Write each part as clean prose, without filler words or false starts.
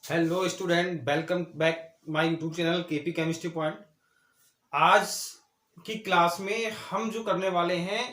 Hello student, welcome back my YouTube channel KP chemistry point. आज की class में हम जो करने वाले हैं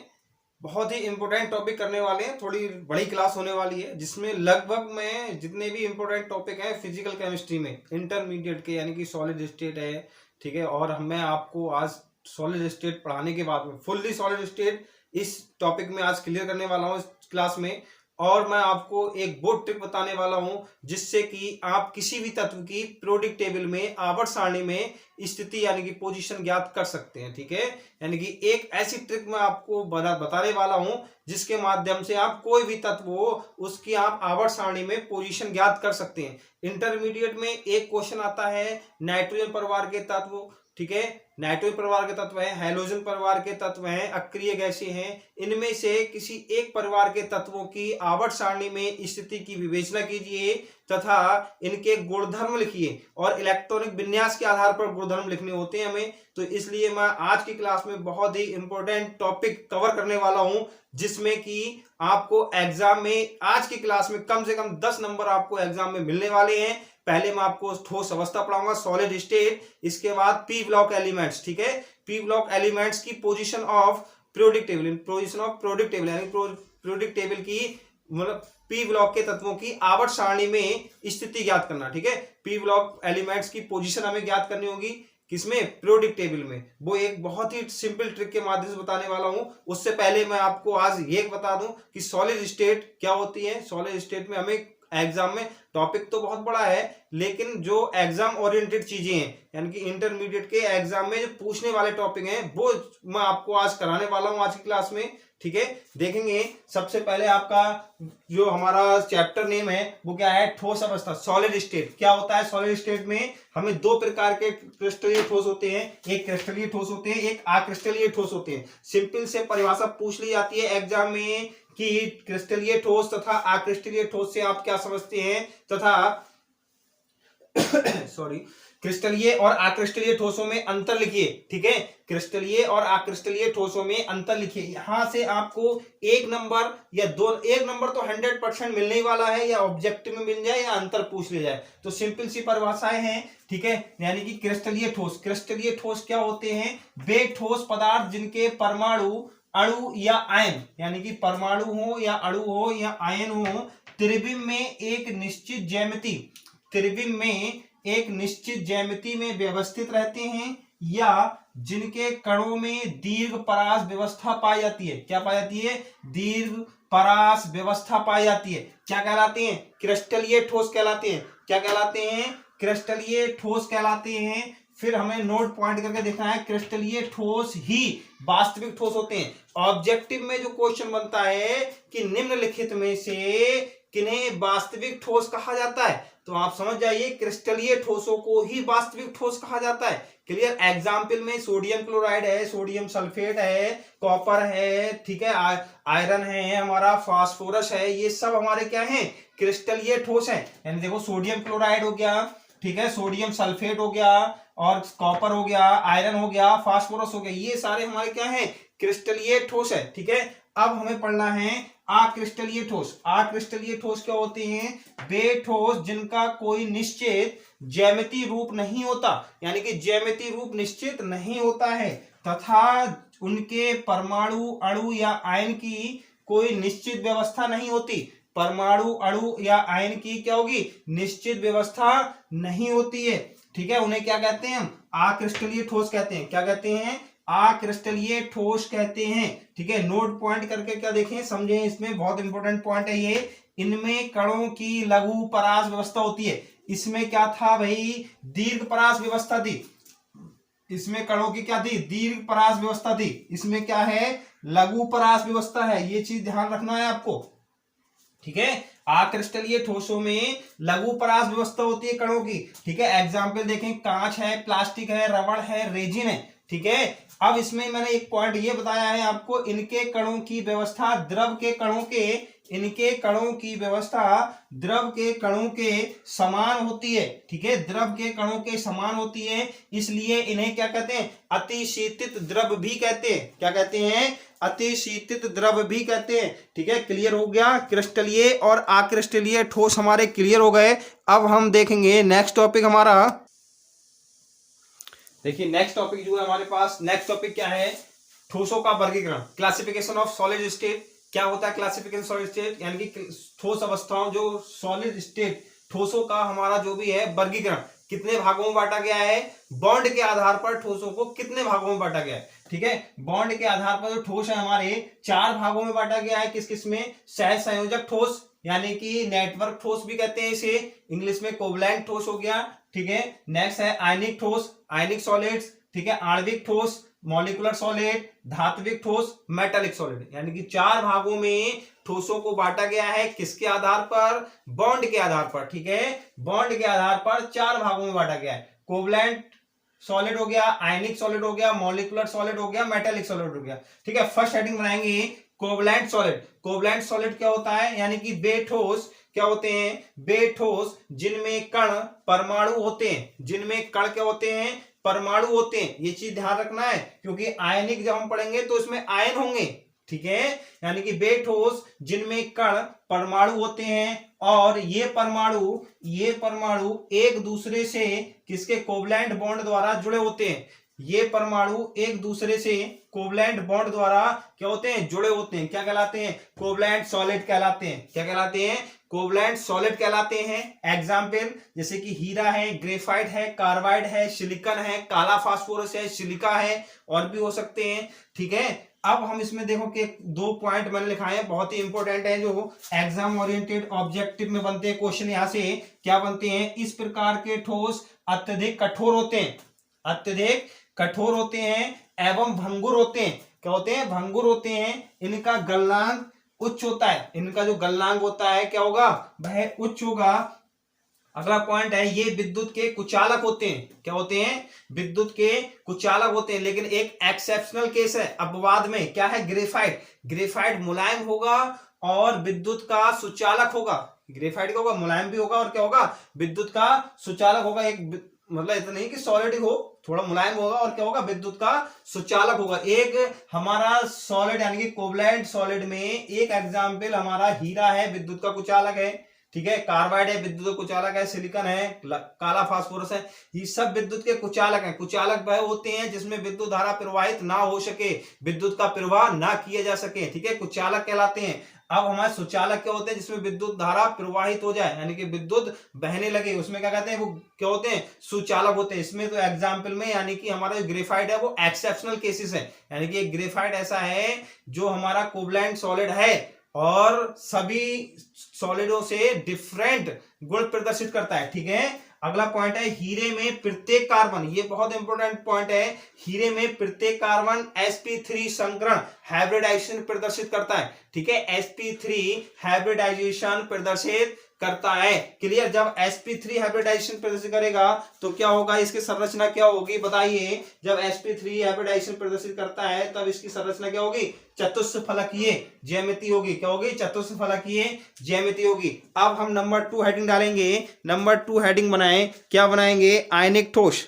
बहुत ही इम्पोर्टेंट टॉपिक करने वाले हैं। थोड़ी बड़ी क्लास होने वाली है जिसमें लगभग मैं जितने भी इम्पोर्टेंट टॉपिक हैं फिजिकल केमिस्ट्री में इंटरमीडिएट के यानी कि सॉलिड स्टेट है, ठीक है। और मैं आपको आज सॉलिड स्टेट पढ़ाने के बाद में फुल्ली सॉलिड स्टेट इस टॉपिक में आज क्लियर करने वाला हूँ इस क्लास में। और मैं आपको एक बोर्ड ट्रिक बताने वाला हूं जिससे कि आप किसी भी तत्व की पीरियोडिक टेबल में आवर्त सारणी में स्थिति यानी कि पोजीशन ज्ञात कर सकते हैं, ठीक है। यानी कि एक ऐसी ट्रिक मैं आपको बताने वाला हूं जिसके माध्यम से आप कोई भी तत्व हो उसकी आप आवर्त सारणी में पोजीशन ज्ञात कर सकते हैं। इंटरमीडिएट में एक क्वेश्चन आता है नाइट्रोजन परिवार के तत्व, ठीक है। नाइट्रोजन परिवार के तत्व हैं, हैलोजन परिवार के तत्व हैं, अक्रिय गैसें हैं। इनमें से किसी एक परिवार के तत्वों की आवर्त सारणी में स्थिति की विवेचना कीजिए तथा इनके गुणधर्म लिखिए। और इलेक्ट्रॉनिक विन्यास के आधार पर गुणधर्म लिखने होते हैं हमें। तो इसलिए मैं आज की क्लास में बहुत ही इंपॉर्टेंट टॉपिक कवर करने वाला हूं जिसमें कि आपको एग्जाम में आज की क्लास में कम से कम 10 नंबर आपको एग्जाम में मिलने वाले हैं। पहले मैं आपको ठोस अवस्था पढ़ाऊंगा सॉलिड स्टेट, इसके बाद पी ब्लॉक एलिमेंट्स, ठीक है। पी ब्लॉक एलिमेंट्स की position of periodic table, in position of periodic table यानी पीरियोडिक टेबल की मतलब पी ब्लॉक के तत्वों की आवर्त सारणी में स्थिति ज्ञात करना, ठीक है। पी ब्लॉक एलिमेंट्स की पोजीशन हमें ज्ञात करनी होगी किसमें, पीरियोडिक टेबल में। वो एक बहुत ही सिंपल ट्रिक के माध्यम से बताने वाला हूं। उससे पहले मैं आपको आज ये बता दूं कि सॉलिड स्टेट क्या होती है। सॉलिड स्टेट में हमें एग्जाम में टॉपिक तो बहुत बड़ा है लेकिन जो एग्जाम ओरिएंटेड चीजें हैं यानी कि इंटरमीडिएट के एग्जाम में जो पूछने वाले टॉपिक हैं वो मैं आपको आज कराने वाला हूं आज की क्लास में, ठीक है। देखेंगे सबसे पहले आपका जो हमारा चैप्टर नेम है वो क्या है, ठोस अवस्था, सॉलिड स्टेट। क्या होता है सॉलिड स्टेट में, हमें दो प्रकार के क्रिस्टलीय ठोस होते हैं, एक क्रिस्टलीय ठोस होते हैं, एक अक्रिस्टलीय ठोस होते हैं। सिंपल से परिभाषा पूछ ली जाती है एग्जाम में कि क्रिस्टलीय ठोस तथा अक्रिस्टलीय ठोस से आप क्या समझते हैं तथा सॉरी क्रिस्टलीय और अक्रिस्टलीय ठोसों में अंतर लिखिए, ठीक है। क्रिस्टलीय और अक्रिस्टलीय ठोसों में अंतर लिखिए। यहां से आपको एक नंबर या दो, एक नंबर तो 100% मिलने वाला है, या ऑब्जेक्टिव में मिल जाए या अंतर पूछ लिया जाए। तो सिंपल सी परिभाषाएं हैं, ठीक है। यानी कि क्रिस्टलीय ठोस, क्रिस्टलीय ठोस क्या होते हैं, वे ठोस पदार्थ जिनके परमाणु, अणु या आयन यानी कि परमाणु हो या अणु हो या आयन हो त्रिविम में एक निश्चित ज्यामिति, त्रिविम में एक निश्चित ज्यामिति में व्यवस्थित रहते हैं, या जिनके कणों में दीर्घ परास व्यवस्था पाई जाती है। क्या पाई जाती है, दीर्घ परास व्यवस्था पाई जाती है। क्या कहलाते हैं, क्रिस्टलीय ठोस कहलाते हैं। क्या कहलाते हैं, क्रिस्टलीय ठोस कहलाते हैं। फिर हमें नोट पॉइंट करके देखना है, क्रिस्टलीय ठोस ही वास्तविक ठोस होते हैं। ऑब्जेक्टिव में जो क्वेश्चन बनता है कि निम्नलिखित में से किन्हें वास्तविक ठोस कहा जाता है, तो आप समझ जाइए क्रिस्टलीय ठोसों को ही वास्तविक ठोस कहा जाता है। क्लियर। एग्जाम्पल में सोडियम क्लोराइड है, सोडियम सल्फेट है, कॉपर है, ठीक है, आयरन है, हमारा फास्फोरस है, ये सब हमारे क्या हैं, क्रिस्टलीय ठोस है। यानी देखो सोडियम क्लोराइड हो गया, ठीक है, सोडियम सल्फेट हो गया, और कॉपर हो गया, आयरन हो गया, फास्फोरस हो गया, ये सारे हमारे क्या हैं, क्रिस्टलीय ठोस है, ठीक है। अब हमें पढ़ना है अक्रिस्टलीय ठोस। अक्रिस्टलीय ठोस क्या होते हैं, वे ठोस जिनका कोई निश्चित ज्यामितीय रूप नहीं होता, यानी कि ज्यामितीय रूप निश्चित नहीं होता है, तथा उनके परमाणु, अणु या आयन की कोई निश्चित व्यवस्था नहीं होती। परमाणु, अणु या आयन की क्या होगी, निश्चित व्यवस्था नहीं होती है, ठीक है। उन्हें क्या कहते हैं, हम अक्रिस्टलीय ठोस कहते हैं। क्या कहते हैं, अक्रिस्टलीय ठोस कहते हैं, ठीक है। नोट पॉइंट करके क्या देखें, समझें, इसमें बहुत इंपॉर्टेंट पॉइंट है ये। इनमें कणों की लघु परास व्यवस्था होती है। इसमें क्या था भाई, दीर्घ परास व्यवस्था थी। इसमें कणों की क्या थी, दीर्घ परास व्यवस्था थी। इसमें क्या है, लघु परास व्यवस्था है। ये चीज ध्यान रखना है आपको, ठीक है। अक्रिस्टलीय ठोसों में लघु परास व्यवस्था होती है कणों की, ठीक है। एग्जाम्पल देखें, कांच है, प्लास्टिक है, रबड़ है, रेजिन है, ठीक है। अब इसमें मैंने एक पॉइंट ये बताया है आपको, इनके कणों की व्यवस्था द्रव के कणों के, इनके कणों की व्यवस्था द्रव के कणों के समान होती है, ठीक है। द्रव के कणों के समान होती है, इसलिए इन्हें क्या कहते हैं, अतिशीतित द्रव भी कहते हैं। क्या कहते हैं, अतिशीतित द्रव भी कहते हैं। ठीक है, क्लियर हो गया। क्रिस्टलीय और अक्रिस्टलीय ठोस हमारे क्लियर हो गए। अब हम देखेंगे नेक्स्ट टॉपिक हमारा। देखिए नेक्स्ट टॉपिक जो है हमारे पास, नेक्स्ट टॉपिक क्या है, ठोसों का वर्गीकरण, क्लासिफिकेशन ऑफ सॉलिड स्टेट। क्या होता है क्लासिफिकेशन सॉलिड स्टेट, यानी कि ठोस अवस्थाओं, जो सॉलिड स्टेट ठोसों का हमारा जो भी है वर्गीकरण, कितने भागों में बांटा गया है, बॉन्ड के आधार पर ठोसों को कितने भागों में बांटा गया है। ठीक है, बॉन्ड के आधार पर जो ठोस है हमारे 4 भागों में बांटा गया है। किस किस में, सह संयोजक ठोस यानी कि नेटवर्क ठोस भी कहते हैं इसे, इंग्लिश में कोवलेंट ठोस हो गया। ठीक है, नेक्स्ट है आयनिक ठोस, आयनिक सॉलिड्स। ठीक है, आणविक ठोस, मॉलिक्यूलर सॉलिड, धात्विक ठोस, मेटालिक सॉलिड, यानी कि 4 भागों में ठोसों को बांटा गया है। किसके आधार पर, बॉन्ड के आधार पर। ठीक है, बॉन्ड के आधार पर 4 भागों में बांटा गया है। कोवलेंट सॉलिड हो गया, आयनिक सॉलिड हो गया, मॉलिक्यूलर सॉलिड हो गया, मेटालिक सॉलिड हो गया। ठीक है, फर्स्ट हेडिंग बनाएंगे कोवलेंट सॉलिड। कोवलेंट सॉलिड क्या होता है, यानी कि वे ठोस क्या होते हैं, वे ठोस जिनमें कण परमाणु होते हैं, जिनमें कण क्या होते हैं, परमाणु होते हैं। ये चीज ध्यान रखना है, क्योंकि आयनिक जब हम पढ़ेंगे तो इसमें आयन होंगे। ठीक है, यानी कि वे ठोस जिनमें कण परमाणु होते हैं और ये परमाणु एक दूसरे से किसके, कोवलेंट बॉन्ड द्वारा जुड़े होते हैं। ये परमाणु एक दूसरे से कोवलेंट बॉन्ड द्वारा क्या होते हैं, जुड़े होते हैं। क्या कहलाते हैं, कोवलेंट सॉलिड कहलाते हैं। क्या कहलाते हैं, कोवलेंट सॉलिड कहलाते हैं। एग्जाम्पल जैसे कि हीरा है, ग्रेफाइट है, कार्बाइड है, सिलिकॉन है, काला फास्फोरस है, सिलिका है, और भी हो सकते हैं। ठीक है, अब हम इसमें देखो कि 2 पॉइंट मैंने लिखाए हैं, बहुत ही इंपॉर्टेंट है, जो एग्जाम ओरिएंटेड ऑब्जेक्टिव में बनते हैं क्वेश्चन। यहां से क्या बनते हैं, इस प्रकार के ठोस अत्यधिक कठोर होते हैं, अत्यधिक कठोर होते हैं एवं भंगुर होते हैं। क्या होते हैं, भंगुर होते हैं। इनका गलनांक उच्च होता है, इनका जो गलनांक होता है क्या होगा, वह उच्च होगा। अगला पॉइंट है, ये विद्युत के कुचालक होते हैं। क्या होते हैं, विद्युत के कुचालक होते हैं। लेकिन एक एक्सेप्शनल केस है अपवाद में, क्या है, ग्रेफाइट। ग्रेफाइट मुलायम होगा और विद्युत का सुचालक होगा। ग्रेफाइट क्या होगा, मुलायम भी होगा और क्या होगा, विद्युत का सुचालक होगा। एक मतलब इतना नहीं कि सॉलिड हो, थोड़ा मुलायम होगा और क्या होगा, विद्युत का सुचालक होगा। एक हमारा सॉलिड यानी कि कोवलेंट सॉलिड में एक एग्जाम्पल हमारा हीरा है, विद्युत का कुचालक है। ठीक है, कार्बाइड है, विद्युत का कुचालक है, सिलिकॉन है, काला फास्फोरस है, ये सब विद्युत के कुचालक हैं। कुचालक वह होते हैं जिसमें विद्युत धारा प्रवाहित ना हो सके, विद्युत का प्रवाह ना किया जा सके। ठीक है, कुचालक कहलाते हैं। अब हमारे सुचालक क्या होते हैं, जिसमें विद्युत धारा प्रवाहित हो जाए, यानी कि विद्युत बहने लगे, उसमें क्या कहते हैं, वो क्या होते हैं, सुचालक होते हैं। इसमें तो एग्जाम्पल में यानी कि हमारा जो ग्रेफाइट है वो एक्सेप्शनल केसेस है, यानी कि ग्रेफाइट ऐसा है जो हमारा कोवलेंट सॉलिड है और सभी सॉलिडों से डिफरेंट गुण प्रदर्शित करता है। ठीक है, अगला पॉइंट है, हीरे में प्रत्येक कार्बन, ये बहुत इंपॉर्टेंट पॉइंट है, हीरे में प्रत्येक कार्बन sp3 संकरण हाइब्रिडाइजेशन प्रदर्शित करता है। ठीक है, sp3 हाइब्रिडाइजेशन प्रदर्शित करता है। क्लियर, जब sp3 हाइब्रिडाइजेशन प्रदर्शित करेगा तो क्या होगा, इसकी संरचना क्या होगी बताइए। जब sp3 हाइब्रिडाइजेशन प्रदर्शित करता है तब इसकी संरचना क्या होगी, चतुष्फलकीय ज्यामिति होगी। क्या होगी, चतुष्फलकीय ज्यामिति होगी। अब हम नंबर 2 हेडिंग डालेंगे। नंबर 2 हेडिंग बनाएं, क्या बनाएंगे, आयनिक ठोस।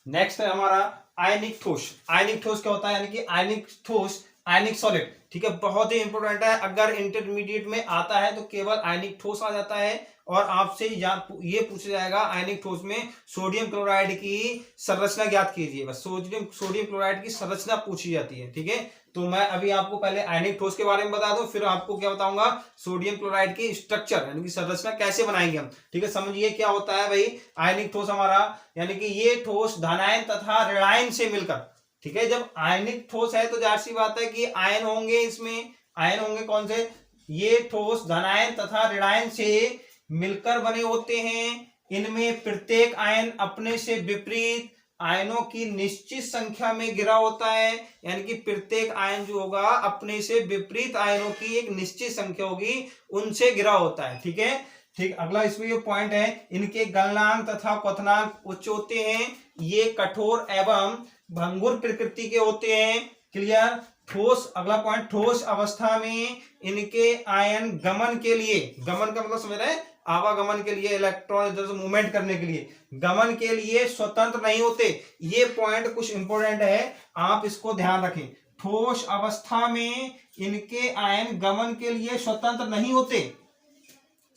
नेक्स्ट है हमारा आयनिक ठोस। आयनिक ठोस क्या होता है, यानी कि आयनिक ठोस, आयनिक सॉलिड। ठीक है, बहुत ही इंपॉर्टेंट है, अगर इंटरमीडिएट में आता है तो केवल आयनिक ठोस आ जाता है और आपसे ये पूछा जाएगा आयनिक ठोस में सोडियम क्लोराइड की संरचना ज्ञात कीजिए। बस सोडियम क्लोराइड की संरचना पूछी जाती है। ठीक है, तो मैं अभी आपको पहले आयनिक ठोस के बारे में बता दूं, फिर आपको क्या बताऊंगा, सोडियम क्लोराइड की स्ट्रक्चर यानी कि संरचना कैसे बनाएंगे हम। ठीक है, समझिए क्या होता है भाई आयनिक ठोस हमारा, यानी कि ये ठोस धनायन तथा ऋणायन से मिलकर। ठीक है, जब आयनिक ठोस है तो जाहिर सी बात है कि आयन होंगे, इसमें आयन होंगे कौन से, ये ठोस धनायन तथा ऋणायन से मिलकर बने होते हैं। इनमें प्रत्येक आयन अपने से विपरीत आयनों की निश्चित संख्या में घिरा होता है, यानी कि प्रत्येक आयन जो होगा अपने से विपरीत आयनों की एक निश्चित संख्या होगी, उनसे घिरा होता है। ठीक है, ठीक, अगला इसमें ये पॉइंट है, इनके गलनांक तथा क्वथनांक उच्च होते हैं। ये कठोर एवं भंगुर प्रकृति के होते हैं। क्लियर, ठोस, अगला पॉइंट, ठोस अवस्था में इनके आयन गमन के लिए, गमन का मतलब समझ रहे हैं, आवागमन के लिए, इलेक्ट्रॉन इधर से मूवमेंट करने के लिए, गमन के लिए स्वतंत्र नहीं होते। ये पॉइंट कुछ इंपॉर्टेंट है, आप इसको ध्यान रखें। ठोस अवस्था में इनके आयन गमन के लिए स्वतंत्र नहीं होते,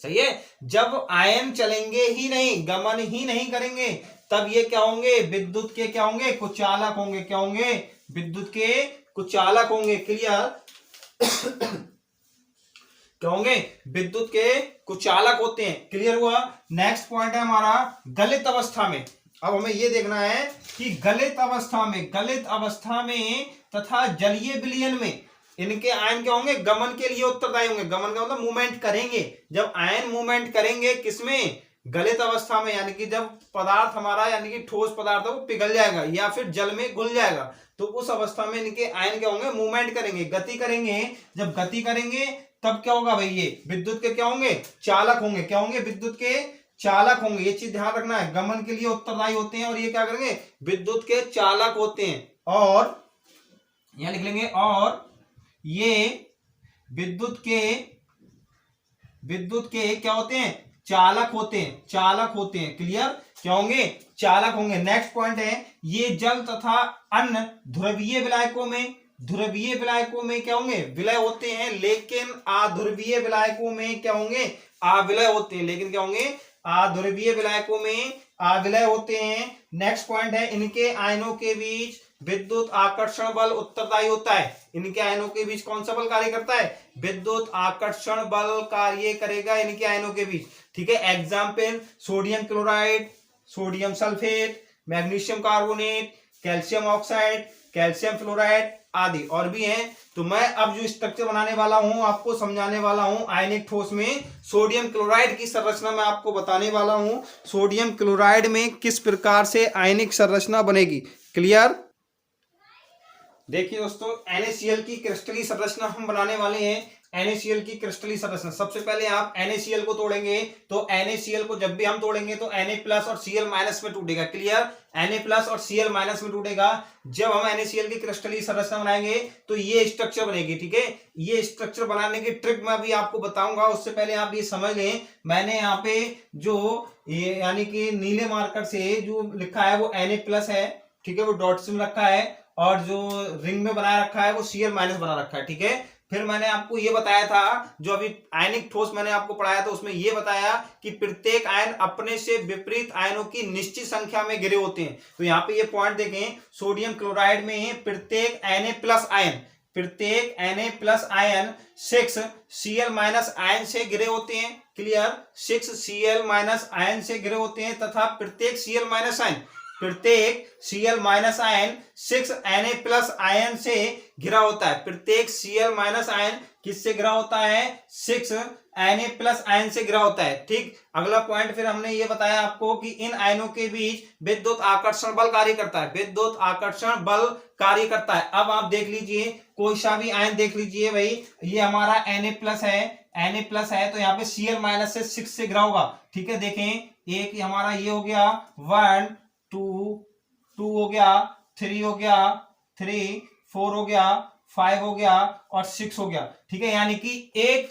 सही है। जब आयन चलेंगे ही नहीं, गमन ही नहीं करेंगे, तब ये क्या होंगे, विद्युत के क्या होंगे, कुचालक होंगे। क्या होंगे, विद्युत के कुचालक होंगे। क्लियर क्या होंगे, विद्युत के कुचालक होते हैं। क्लियर हुआ। नेक्स्ट पॉइंट है हमारा गलित अवस्था में। अब हमें यह देखना है कि गलित अवस्था में तथा जलीय विलयन में इनके आयन क्या होंगे, गमन के लिए उत्तरदायी होंगे। गमन का मतलब मूवमेंट करेंगे। जब आयन मूवमेंट करेंगे किसमें, गलित अवस्था में, यानी कि जब पदार्थ हमारा यानी कि ठोस पदार्थ है वो पिघल जाएगा या फिर जल में घुल जाएगा, तो उस अवस्था में इनके आयन क्या होंगे, मूवमेंट करेंगे, गति करेंगे। जब गति करेंगे तब क्या होगा भाई, ये विद्युत के क्या होंगे, चालक होंगे। क्या होंगे, विद्युत के चालक होंगे। ये चीज ध्यान रखना है, गमन के लिए उत्तरदायी होते हैं और ये क्या करेंगे, विद्युत के चालक होते हैं। और यहां लिख लेंगे, और ये विद्युत के क्या होते हैं, चालक होते हैं। क्लियर, क्या होंगे, चालक होंगे। नेक्स्ट पॉइंट है, ये जल तथा अन्य ध्रुवीय विलायकों में क्या होंगे, विलय होते हैं, लेकिन अध्रुवीय विलायकों में क्या होंगे, अविलय होते हैं। लेकिन क्या होंगे, अध्रुवीय विलायकों में अविलय होते हैं। नेक्स्ट पॉइंट है, इनके आयनों के बीच विद्युत आकर्षण बल उत्तरदायी होता है। इनके आयनों के बीच कौन सा बल कार्य करता है, विद्युत आकर्षण बल कार्य करेगा इनके आयनों के बीच। ठीक है, example sodium chloride, sodium sulphate, magnesium carbonate, calcium oxide, calcium fluoride आदि और भी हैं। तो मैं अब जो स्ट्रक्चर बनाने वाला हूं, आपको समझाने वाला हूं, आयनिक ठोस में सोडियम क्लोराइड की संरचना मैं आपको बताने वाला हूं। सोडियम क्लोराइड में किस प्रकार से आयनिक संरचना बनेगी। क्लियर। देखिए दोस्तों, NaCl की क्रिस्टलीय संरचना हम बनाने वाले हैं। NaCl की क्रिस्टलीय संरचना, सबसे पहले आप NaCl को तोड़ेंगे, तो NaCl को जब भी हम तोड़ेंगे तो Na+ और Cl- में टूटेगा। क्लियर, Na+ और Cl- में टूटेगा। जब हम NaCl की क्रिस्टलीय संरचना बनाएंगे तो ये स्ट्रक्चर बनेगी। ठीक है, ये स्ट्रक्चर बनाने की ट्रिक मैं अभी आपको बताऊंगा। उससे पहले आप ये समझ लें, मैंने यहाँ पे जो ये यानी कि नीले मार्कर से जो लिखा है वो Na+ है। ठीक है, वो डॉट्स में रखा है, और जो रिंग में बना रखा है वो Cl- बना रखा है। ठीक है, फिर मैंने आपको ये बताया था, जो अभी आयनिक ठोस मैंने आपको पढ़ाया था उसमें ये बताया कि प्रत्येक आयन अपने से विपरीत आयनों की निश्चित संख्या में घिरे होते हैं। तो यहाँ पे ये पॉइंट देखें, सोडियम क्लोराइड में प्रत्येक Na+ आयन 6 Cl- आयन से घिरे होते हैं। क्लियर, 6 Cl- आयन से घिरे होते हैं, तथा प्रत्येक Cl- आयन 6 Na+ आयन से घिरा होता है। प्रत्येक Cl- आयन किससे घिरा होता है, 6 Na+ आयन से घिरा होता है। ठीक, अगला पॉइंट फिर हमने ये बताया आपको कि इन आयनों के बीच विद्युत आकर्षण बल कार्य करता है। अब आप देख लीजिए, कोई सा भी आयन देख लीजिए भाई, ये हमारा Na+ है, तो यहाँ पे Cl- से 6 से घिरा होगा। ठीक है, देखें, एक हमारा ये हो गया 1 2 हो गया, 3 हो गया, 3 4 हो गया, 5 हो गया और 6 हो गया। ठीक है, यानी कि एक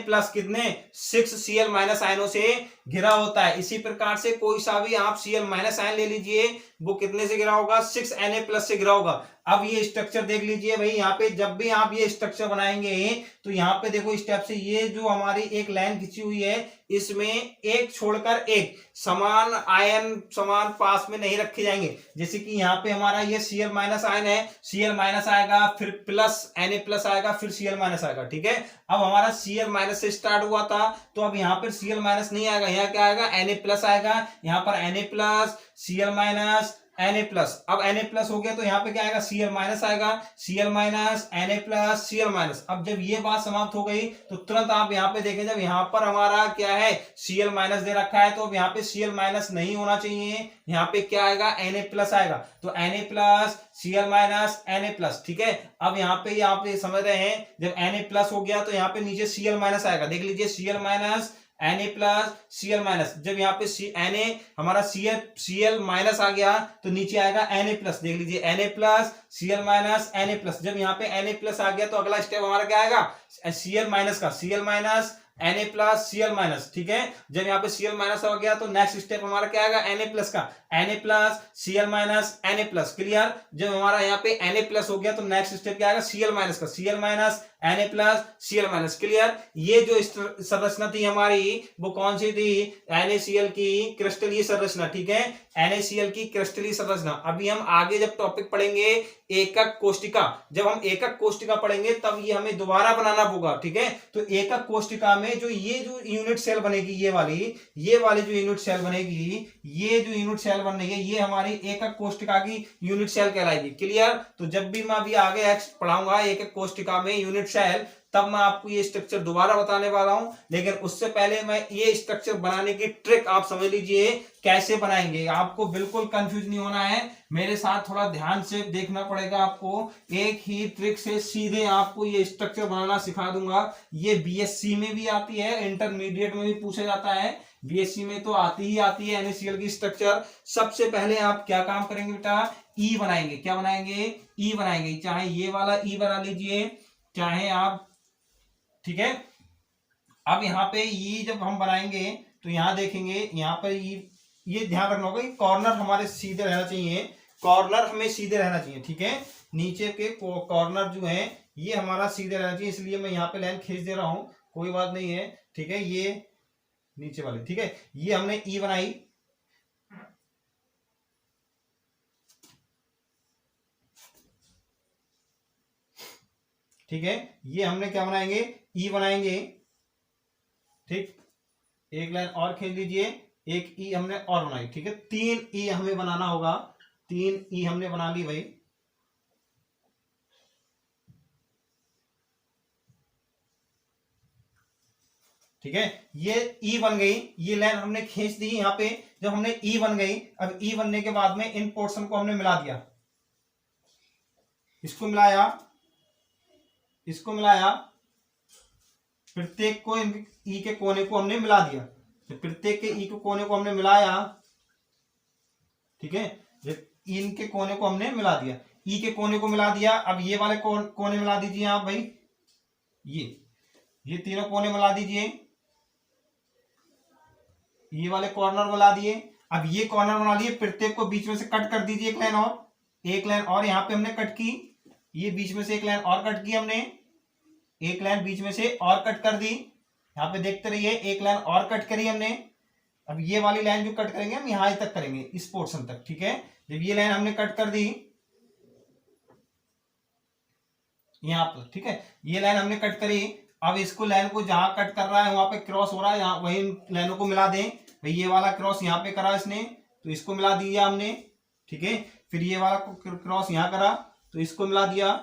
Na+ कितने 6 Cl- आयनों से घिरा होता है। इसी प्रकार से कोई सा भी आप Cl- आयन ले लीजिए, वो कितने से घिरा होगा, 6 Na+ से घिरा होगा। अब ये स्ट्रक्चर देख लीजिए भाई, यहाँ पे जब भी आप ये स्ट्रक्चर बनाएंगे तो यहाँ पे देखो स्टेप से ये जो हमारी एक लाइन खींची हुई है, इसमें एक छोड़कर एक समान आयन समान पास में नहीं रखे जाएंगे। जैसे कि यहाँ पे हमारा ये Cl- आयन है, Cl- आएगा, फिर प्लस Na+ आएगा, फिर Cl- आएगा। ठीक है, अब हमारा Cl- से स्टार्ट हुआ था, तो अब यहाँ पर Cl- नहीं आएगा, यहाँ क्या आएगा, Na+ आएगा। यहाँ पर Na+, Cl- Na+, अब Na+ हो गया तो यहाँ पे क्या आएगा, Cl- आएगा, Cl- Na+, Cl-। अब जब ये बात समाप्त हो गई तो तुरंत आप यहाँ पे देखें, जब यहाँ पर हमारा क्या है, Cl- दे रखा है, तो अब यहाँ पे Cl- नहीं होना चाहिए, यहाँ पे क्या आएगा, Na+ आएगा। तो Na+, Cl- Na+। ठीक है, अब यहाँ पे आप समझ रहे हैं, जब Na+ हो गया तो यहाँ पे नीचे Cl- आएगा। देख लीजिए, Cl- Na plus Cl minus. जब यहाँ पे Na हमारा Cl माइनस आ गया तो नीचे आएगा Na प्लस। देख लीजिए Na plus Cl minus Na plus. जब यहाँ पे Na प्लस आ गया तो अगला स्टेप हमारा क्या आएगा, Cl माइनस का, Cl minus Na plus Cl minus. ठीक है, जब यहाँ पे Cl माइनस हो गया तो नेक्स्ट स्टेप हमारा क्या आएगा, Na प्लस का, Na plus Cl minus Na plus. Clear, जब हमारा यहाँ पे Na प्लस हो गया तो नेक्स्ट स्टेप क्या आएगा, Cl माइनस का, Cl minus Na plus Cl minus. Clear, ये जो संरचना थी हमारी वो कौन सी थी, NaCl की क्रिस्टलीय संरचना। ठीक है, NaCl की क्रिस्टलीय संरचना। अभी हम आगे जब टॉपिक पढ़ेंगे एकक कोष्टिका, जब हम एकक कोष्टिका पढ़ेंगे तब ये हमें दोबारा बनाना होगा। ठीक है, तो एकक कोष्टिका में जो ये जो यूनिट सेल बनेगी, ये वाली जो यूनिट सेल बनेगी, ये जो यूनिट सेल बनेगी ये हमारी एकक कोष्टिका की यूनिट सेल कहलाएगी। क्लियर, तो जब भी मैं अभी आगे पढ़ाऊंगा एकक कोष्टिका में यूनिट सेल, तब मैं आपको ये स्ट्रक्चर दोबारा बताने वाला हूं। लेकिन उससे पहले मैं ये स्ट्रक्चर बनाने की ट्रिक आप समझ लीजिए कैसे बनाएंगे। आपको बिल्कुल कंफ्यूज नहीं होना है, मेरे साथ थोड़ा ध्यान से देखना पड़ेगा आपको। एक ही ट्रिक से सीधे आपको ये स्ट्रक्चर बनाना सिखा दूंगा। ये बीएससी में भी आती है, इंटरमीडिएट में भी पूछा जाता है, बीएससी में तो आती है NaCl की स्ट्रक्चर। सबसे पहले आप क्या काम करेंगे बेटा, ई बनाएंगे। क्या बनाएंगे, ई बनाएंगे। चाहे ये वाला ई बना लीजिए, चाहे आप, ठीक है। अब यहाँ पे ये जब हम बनाएंगे तो यहाँ देखेंगे, यहाँ पर ये ध्यान रखना होगा कि कॉर्नर हमारे सीधे रहना चाहिए, कॉर्नर हमें सीधे रहना चाहिए। ठीक है, नीचे के कॉर्नर जो है ये हमारा सीधे रहना चाहिए, इसलिए मैं यहाँ पे लाइन खींच दे रहा हूँ, कोई बात नहीं है। ठीक है, ये नीचे वाले, ठीक है, ये हमने ई बनाई। ठीक है, ये हमने क्या बनाएंगे, ई बनाएंगे। ठीक, एक लाइन और खींच लीजिए, एक ई हमने और बनाई। ठीक है, 3 ई हमें बनाना होगा, 3 ई हमने बना ली भाई। ठीक है, ये ई बन गई, ये लाइन हमने खींच दी यहां पे। जब हमने ई बन गई, अब ई बनने के बाद में इन पोर्शन को हमने मिला दिया, इसको मिलाया, इसको मिलाया, प्रत्येक को ई के कोने को हमने मिला दिया। तो प्रत्येक के ई के कोने को हमने मिलाया। ठीक है, इनके कोने को हमने मिला दिया, ई के कोने को मिला दिया। अब ये वाले कोने मिला दीजिए आप भाई, ये तीनों कोने मिला दीजिए, ये वाले कॉर्नर मिला दिए। अब ये कॉर्नर बना लिए, प्रत्येक को बीच में से कट कर दीजिए, एक लाइन और, एक लाइन और यहां पे हमने कट की, ये बीच में से एक लाइन और कट की हमने, एक लाइन बीच में से और कट कर दी। यहाँ पे देखते रहिए, एक लाइन और कट करी हमने। अब ये वाली लाइन जो कट करेंगे हम यहां तक करेंगे, इस पोर्शन तक। ठीक है, जब ये लाइन हमने कट कर दी यहां पर, ठीक है, ये लाइन हमने कट करी। अब इसको लाइन को जहां कट कर रहा है वहां पे क्रॉस हो रहा है, यहाँ वही लाइनों को मिला दें भाई। ये वाला क्रॉस यहाँ पे करा इसने तो इसको मिला दिया हमने। ठीक है, फिर ये वाला क्रॉस यहाँ करा तो इसको मिला दिया।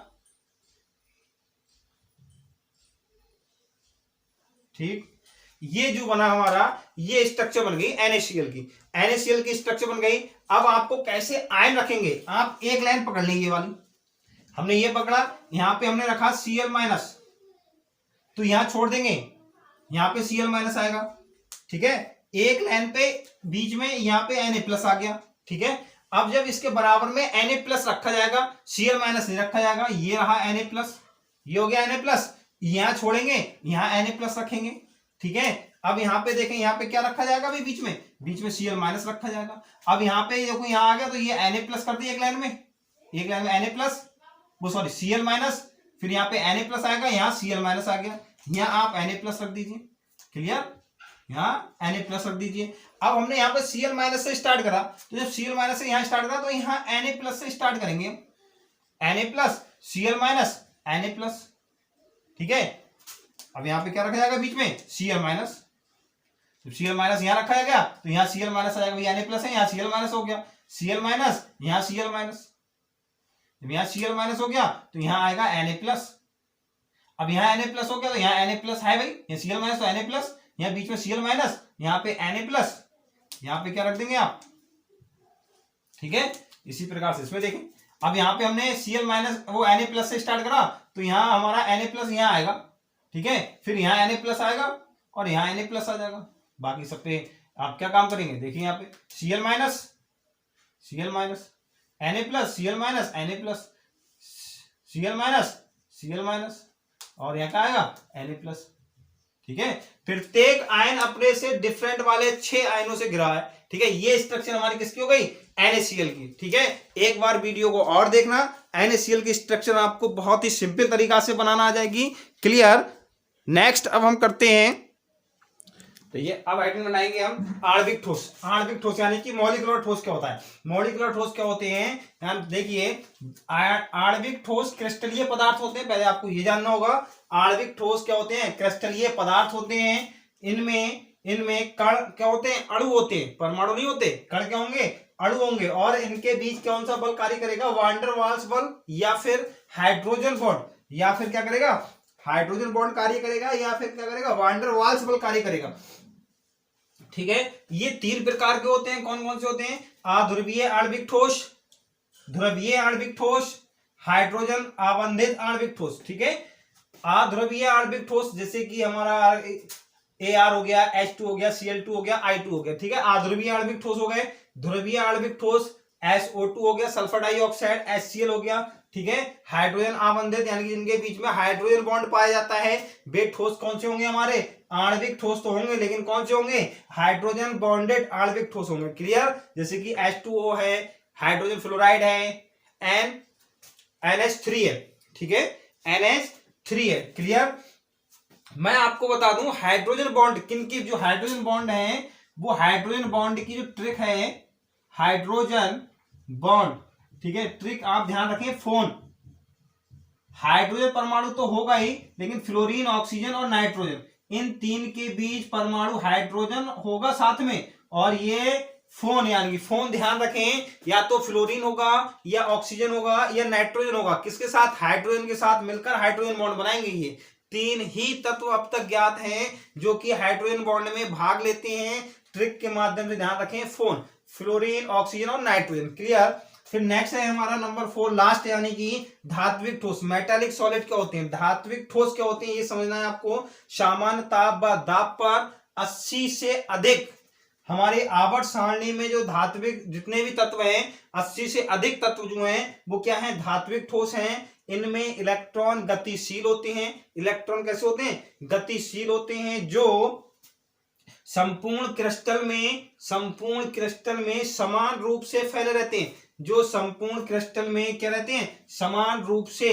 ठीक, ये जो बना हमारा, ये स्ट्रक्चर बन गई NaCl की, NaCl की स्ट्रक्चर बन गई। अब आपको कैसे आयन रखेंगे, आप एक लाइन पकड़ लेंगे, ये वाली हमने ये पकड़ा, यहां पे हमने रखा Cl माइनस, तो यहां छोड़ देंगे, यहां पे Cl माइनस आएगा। ठीक है, एक लाइन पे बीच में यहां पे Na प्लस आ गया। ठीक है, अब जब इसके बराबर में Na प्लस रखा जाएगा, Cl माइनस नहीं रखा जाएगा, ये रहा Na प्लस, ये हो गया Na प्लस, यहां छोड़ेंगे, यहां Na प्लस रखेंगे। ठीक है, अब यहां पे देखें, यहां पे क्या रखा जाएगा अभी बीच में Cl माइनस रखा जाएगा। अब यहां पे देखो, यहां आ गया तो ये Na प्लस कर दिया, एक लाइन में Na प्लस, वो सॉरी Cl माइनस, फिर यहाँ पे Na प्लस आएगा, यहाँ Cl माइनस आ गया, यहाँ आप Na प्लस रख दीजिए। क्लियर, यहाँ Na प्लस रख दीजिए। अब हमने यहाँ पे Cl माइनस से स्टार्ट करा, तो जब Cl माइनस से यहाँ स्टार्ट करा तो यहाँ Na प्लस से स्टार्ट करेंगे, Na plus Cl minus Na plus. ठीक है, अब यहाँ पे क्या रखा जाएगा बीच में, Cl माइनस। जब Cl माइनस यहाँ रखा गया तो यहाँ Cl माइनस आ जाएगा, Na प्लस है, यहाँ Cl माइनस हो गया, Cl माइनस, यहाँ Cl माइनस। जब यहाँ Cl माइनस हो गया तो यहाँ आएगा Na प्लस। अब यहाँ Na प्लस हो गया तो यहाँ Na प्लस है भाई, यहाँ Cl माइनस तो Na प्लस, यहाँ बीच में Cl माइनस, यहाँ पे Na प्लस, यहाँ पे क्या रख देंगे आप। ठीक है, इसी प्रकार से इसमें देखें, अब यहाँ पे हमने Cl माइनस वो Na प्लस से स्टार्ट करा तो यहाँ हमारा Na प्लस यहाँ आएगा। ठीक है, फिर यहाँ Na प्लस आएगा और यहाँ Na प्लस आ जाएगा। बाकी सब पे आप क्या काम करेंगे, देखिए यहाँ पे Cl minus Cl minus Na plus Cl minus Na plus Cl minus Cl minus और यहाँ क्या आएगा Na प्लस। ठीक है, प्रत्येक आयन अपने से डिफरेंट वाले 6 आयनों से घिरा है। ठीक है, ये स्ट्रक्चर हमारी किसकी हो गई, NaCl की। ठीक है, एक बार वीडियो को और देखना, NaCl की स्ट्रक्चर आपको बहुत ही सिंपल तरीका से बनाना आ जाएगी। क्लियर। नेक्स्ट अब हम करते हैं, तो ये अब आइटम बनाएंगे हम आणविक ठोस। आणविक ठोस यानी कि मॉलिक्यूलर ठोस क्या होता है, मॉलिक्यूलर ठोस क्या होते हैं, हम देखिए आणविक ठोस क्रिस्टलीय पदार्थ होते हैं, पहले आपको ये जानना होगा। आणविक ठोस क्या होते हैं, क्रिस्टलीय पदार्थ होते हैं। इनमें कण क्या होते हैं, अणु होते हैं, परमाणु नहीं होते, कण क्या होंगे, अणु होंगे। और इनके बीच कौन सा बल कार्य करेगा, वान डेर वाल्स बल या फिर हाइड्रोजन बॉन्ड, या फिर क्या करेगा, हाइड्रोजन बॉन्ड कार्य करेगा, या फिर क्या करेगा, वान डेर वाल्स बल कार्य करेगा। ठीक है, ये 3 प्रकार के होते हैं। कौन कौन से होते हैं, अध्रुवीय आणविक ठोस, ध्रुवीय आणविक ठोस, हाइड्रोजन आबंधित आणविक ठोस। ठीक है, अध्रुवीय आणविक ठोस जैसे कि हमारा AR हो गया, H2 हो गया, Cl2 हो गया, I2 हो गया। ठीक है, अध्रुवीय आणविक ठोस हो गए। ध्रुवीय आणविक ठोस SO2 हो गया, सल्फर डाइऑक्साइड HCl हो गया। ठीक है, हाइड्रोजन आबंधित यानी कि जिनके बीच में हाइड्रोजन बॉन्ड पाया जाता है, वे ठोस कौन से होंगे, हमारे आणविक ठोस तो होंगे, लेकिन कौन से होंगे, हाइड्रोजन बॉन्डेड आणविक ठोस होंगे। क्लियर, जैसे कि H2O है, हाइड्रोजन फ्लोराइड है, NH3 है। ठीक है, NH3 है। क्लियर। मैं आपको बता दूं हाइड्रोजन बॉन्ड किनकी, जो हाइड्रोजन बॉन्ड है वो हाइड्रोजन बॉन्ड की जो ट्रिक है, हाइड्रोजन बॉन्ड, ठीक है, ट्रिक आप ध्यान रखें, फोन। हाइड्रोजन परमाणु तो होगा ही, लेकिन फ्लोरीन, ऑक्सीजन और नाइट्रोजन, इन 3 के बीच परमाणु हाइड्रोजन होगा साथ में, और ये फोन यानी कि फोन ध्यान रखें, या तो फ्लोरीन होगा या ऑक्सीजन होगा या नाइट्रोजन होगा, किसके साथ, हाइड्रोजन के साथ मिलकर हाइड्रोजन बॉन्ड बनाएंगे। ये 3 ही तत्व अब तक ज्ञात हैं जो कि हाइड्रोजन बॉन्ड में भाग लेते हैं। ट्रिक के माध्यम से ध्यान रखें, फोन, फ्लोरीन, ऑक्सीजन और नाइट्रोजन। क्लियर। फिर नेक्स्ट है हमारा नंबर 4 लास्ट, यानी कि धात्विक ठोस। मेटालिक सॉलिड क्या होते हैं, धात्विक ठोस क्या होते हैं, ये समझना है आपको। सामान्य ताप व दाब पर 80 से अधिक, हमारे आवर्त सारणी में जो धात्विक जितने भी तत्व हैं, 80 से अधिक तत्व जो हैं वो क्या है, धात्विक ठोस हैं। इनमें इलेक्ट्रॉन गतिशील होते हैं। इलेक्ट्रॉन कैसे होते हैं, गतिशील होते हैं, जो संपूर्ण क्रिस्टल में समान रूप से फैले रहते हैं। जो संपूर्ण क्रिस्टल में क्या रहते हैं, समान रूप से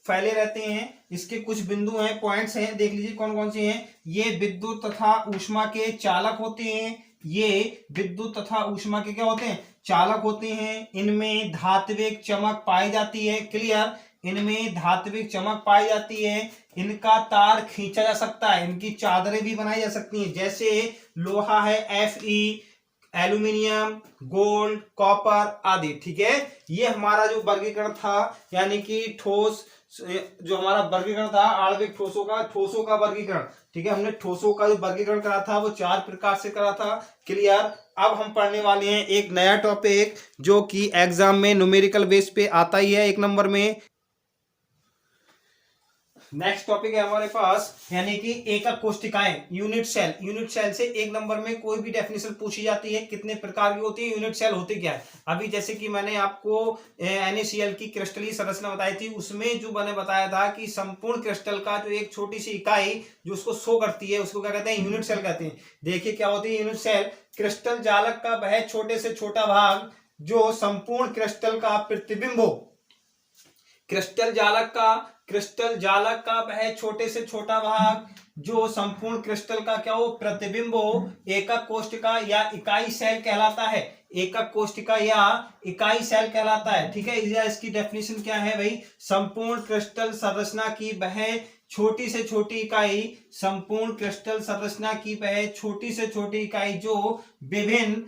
फैले रहते हैं। इसके कुछ बिंदु हैं, पॉइंट्स हैं, देख लीजिए कौन कौन से हैं। ये विद्युत तथा ऊष्मा के चालक होते हैं। ये विद्युत तथा ऊष्मा के क्या होते हैं, चालक होते हैं। इनमें धात्विक चमक पाई जाती है। क्लियर। इनमें धात्विक चमक पाई जाती है। इनका तार खींचा जा सकता है, इनकी चादरें भी बनाई जा सकती हैं, जैसे लोहा है Fe, एल्यूमिनियम, गोल्ड, कॉपर आदि। ठीक है, ये हमारा जो वर्गीकरण था, यानी कि ठोस, जो हमारा वर्गीकरण था आणविक ठोसों का वर्गीकरण। ठीक है, हमने ठोसों का जो वर्गीकरण करा था वो 4 प्रकार से करा था। क्लियर। अब हम पढ़ने वाले हैं एक नया टॉपिक जो कि एग्जाम में न्यूमेरिकल बेस पे आता ही है 1 नंबर में। नेक्स्ट टॉपिक है हमारे पास, यानी कि एकक कोशिकाएं, यूनिट सेल। यूनिट सेल से 1 नंबर में कोई भी डेफिनेशन पूछी जाती है, कितने प्रकार की होती है, यूनिट सेल होती क्या है। अभी जैसे कि मैंने आपको NaCl की क्रिस्टलीय संरचना बताई थी, उसमें जो मैंने बताया था कि संपूर्ण क्रिस्टल का जो एक छोटी सी इकाई जो उसको शो करती है, उसको क्या कहते हैं, यूनिट सेल कहते हैं। देखिए क्या होती है यूनिट सेल, क्रिस्टल जालक का वह छोटे से छोटा भाग जो संपूर्ण क्रिस्टल का प्रतिबिंब हो। क्रिस्टल जालक का वह छोटे से छोटा भाग जो संपूर्ण क्रिस्टल का क्या हो, प्रतिबिंब हो, एकक कोशिका या इकाई सेल कहलाता है। एकक कोशिका या इकाई सेल कहलाता है। ठीक है, इसकी डेफिनेशन क्या है भाई, संपूर्ण क्रिस्टल संरचना की वह छोटी से छोटी इकाई, संपूर्ण क्रिस्टल संरचना की वह छोटी से छोटी इकाई जो विभिन्न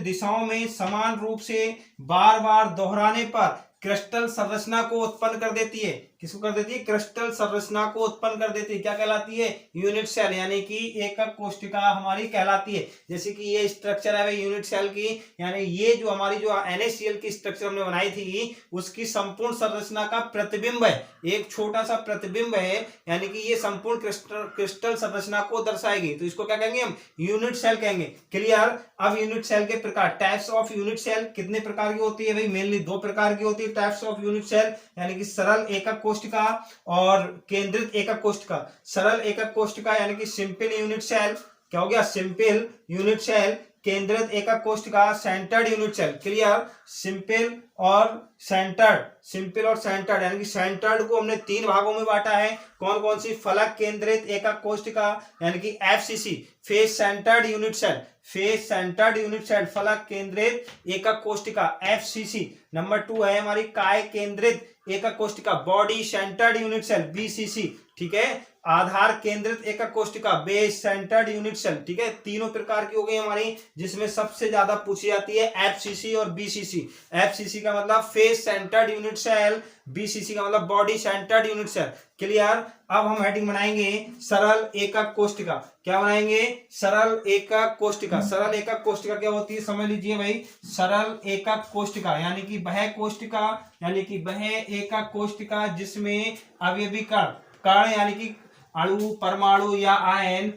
दिशाओं में समान रूप से बार बार दोहराने पर क्रिस्टल संरचना को उत्पन्न कर देती है। किसको कर देती है, क्रिस्टल संरचना को उत्पन्न कर देती है। क्या कहलाती है, यूनिट सेल, यानी कि एकक कोशिका हमारी कहलाती है। जैसे कि ये स्ट्रक्चर है भाई यूनिट सेल की, यानी ये जो हमारी जो NaCl की स्ट्रक्चर हमने बनाई थी उसकी संपूर्ण संरचना का प्रतिबिंब है, एक छोटा सा प्रतिबिंब है, यानी कि ये संपूर्ण क्रिस्टल संरचना को दर्शाएगी। तो इसको क्या कहेंगे हम, यूनिट सेल कहेंगे। क्लियर। अब यूनिट सेल के प्रकार, टाइप्स ऑफ यूनिट सेल कितने प्रकार की होती है भाई, मेनली 2 प्रकार की होती है टाइप्स ऑफ यूनिट सेल, यानी कि सरल एकक कोशिका और केंद्रित एकक कोशिका। सरल एकक कोशिका यानी कि सिंपल यूनिट सेल, क्या हो गया, सिंपल यूनिट सेल। केंद्रित एकक कोशिका centred unit cell. Clear. Simple और सेंटर्ड, सिंपल और सेंटर्ड, यानी कि सेंटर्ड को हमने 3 भागों में बांटा है। कौन कौन सी, फलक केंद्रित एकक कोशिका यानी कि FCC, face centred unit cell, face centred unit cell, फलक केंद्रित एकक कोशिका FCC। नंबर 2 है हमारी काय केंद्रित एकक कोशिका, body centred unit cell BCC। ठीक है। आधार केंद्रित एकक कोशिका, बेस सेंटर्ड यूनिट सेल। ठीक है, तीनों प्रकार की हो गई हमारी, जिसमें सबसे ज्यादा पूछी जाती है FCC और BCC। FCC का मतलब face centred unit cell, BCC का मतलब body centred unit cell. Clear. अब हम हेडिंग बनाएंगे सरल एकक कोशिका। क्या बनाएंगे, सरल एकक कोशिका। सरल एकक कोशिका क्या होती है, समझ लीजिए भाई। सरल एकक कोशिका यानी कि वह कोशिका, यानी कि वह एकक कोशिका जिसमें अवयवी कण यानी कि अणु परमाणु या आयन,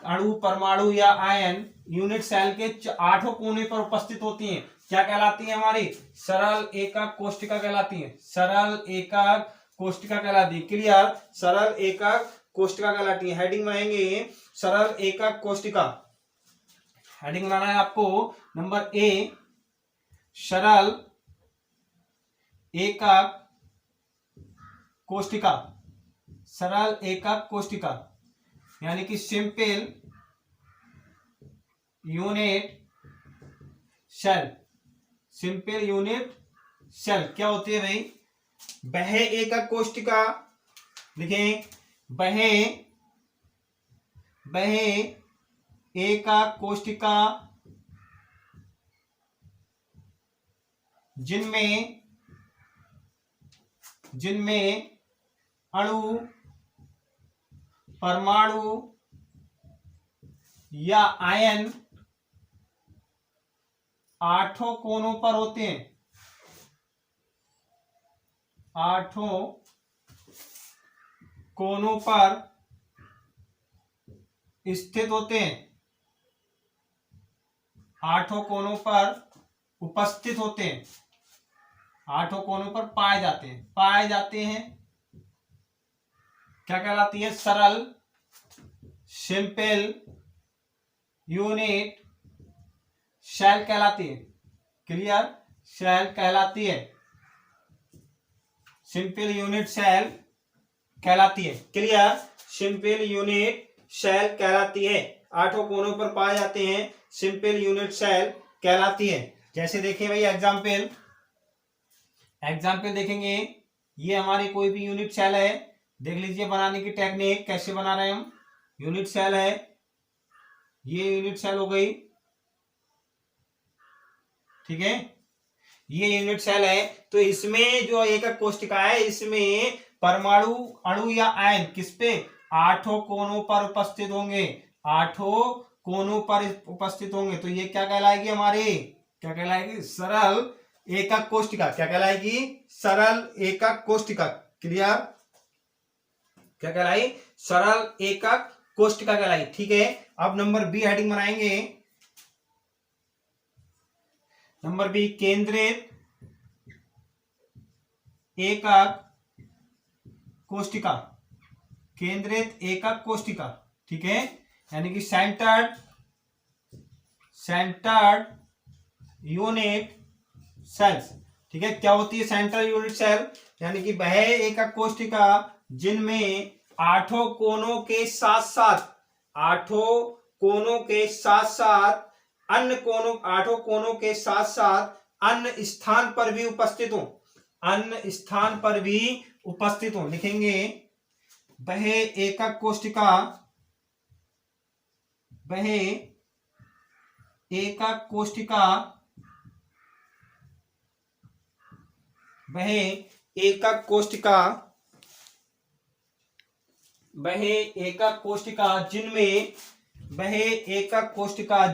अणु परमाणु या आयन यूनिट सेल के 8 कोने पर उपस्थित होती हैं। क्या कहलाती है हमारी, सरल एकक कोशिका कहलाती है, सरल एकक कोशिका कहलाती है। क्लियर। सरल एकक कोशिका कहलाती है। हेडिंग बनाएंगे सरल एकक कोशिका। हेडिंग बनाना है आपको नंबर A, सरल एकक कोशिका, सरल एकक कोशिका यानी कि simple unit cell, simple unit cell क्या होती है भाई, वह एकक कोशिका, लिखें वह एकक कोशिका जिनमें अणु परमाणु या आयन 8 कोनों पर होते हैं, 8 कोनों पर स्थित होते हैं, 8 कोनों पर उपस्थित होते हैं, 8 कोनों पर पाए जाते हैं। क्या कहलाती है, सरल सिंपल यूनिट सेल कहलाती है। क्लियर। सेल कहलाती है, सिंपल यूनिट सेल कहलाती है। क्लियर। सिंपल यूनिट सेल कहलाती है, 8 कोनों पर पाए जाते हैं, सिंपल यूनिट सेल कहलाती है। जैसे देखिए भाई एग्जाम्पल देखेंगे, ये हमारी कोई भी यूनिट सेल है, देख लीजिए बनाने की टेक्निक कैसे बना रहे हैं हम। यूनिट सेल है, ये यूनिट सेल हो गई, ठीक है, ये यूनिट सेल है। तो इसमें जो एकक कोशिका है, इसमें परमाणु अणु या आयन किस पे, 8 कोनों पर उपस्थित होंगे, 8 कोनों पर उपस्थित होंगे। तो ये क्या कहलाएगी हमारी, क्या कहलाएगी, सरल एकक कोशिका। क्या कहलाएगी, सरल एकक कोशिका। क्लियर। क्या कहलाई, सरल एकक कोशिका कहलाई। ठीक है। अब नंबर B हेडिंग बनाएंगे, नंबर B केंद्रित एकक कोशिका, केंद्रित एकक कोशिका। ठीक है, यानी कि सेंटर्ड यूनिट सेल्स। ठीक है, क्या होती है सेंट्रल यूनिट सेल, यानी कि वह एकक कोशिका जिनमें 8 कोनों के साथ साथ, 8 कोनों के साथ साथ अन्य कोनों, 8 कोनों के साथ साथ अन्य स्थान पर भी उपस्थित हो, अन्य स्थान पर भी उपस्थित हो। लिखेंगे वह एकक कोशिका, वह एकक कोशिका, वह एकक कोशिका वह एकक कोशिका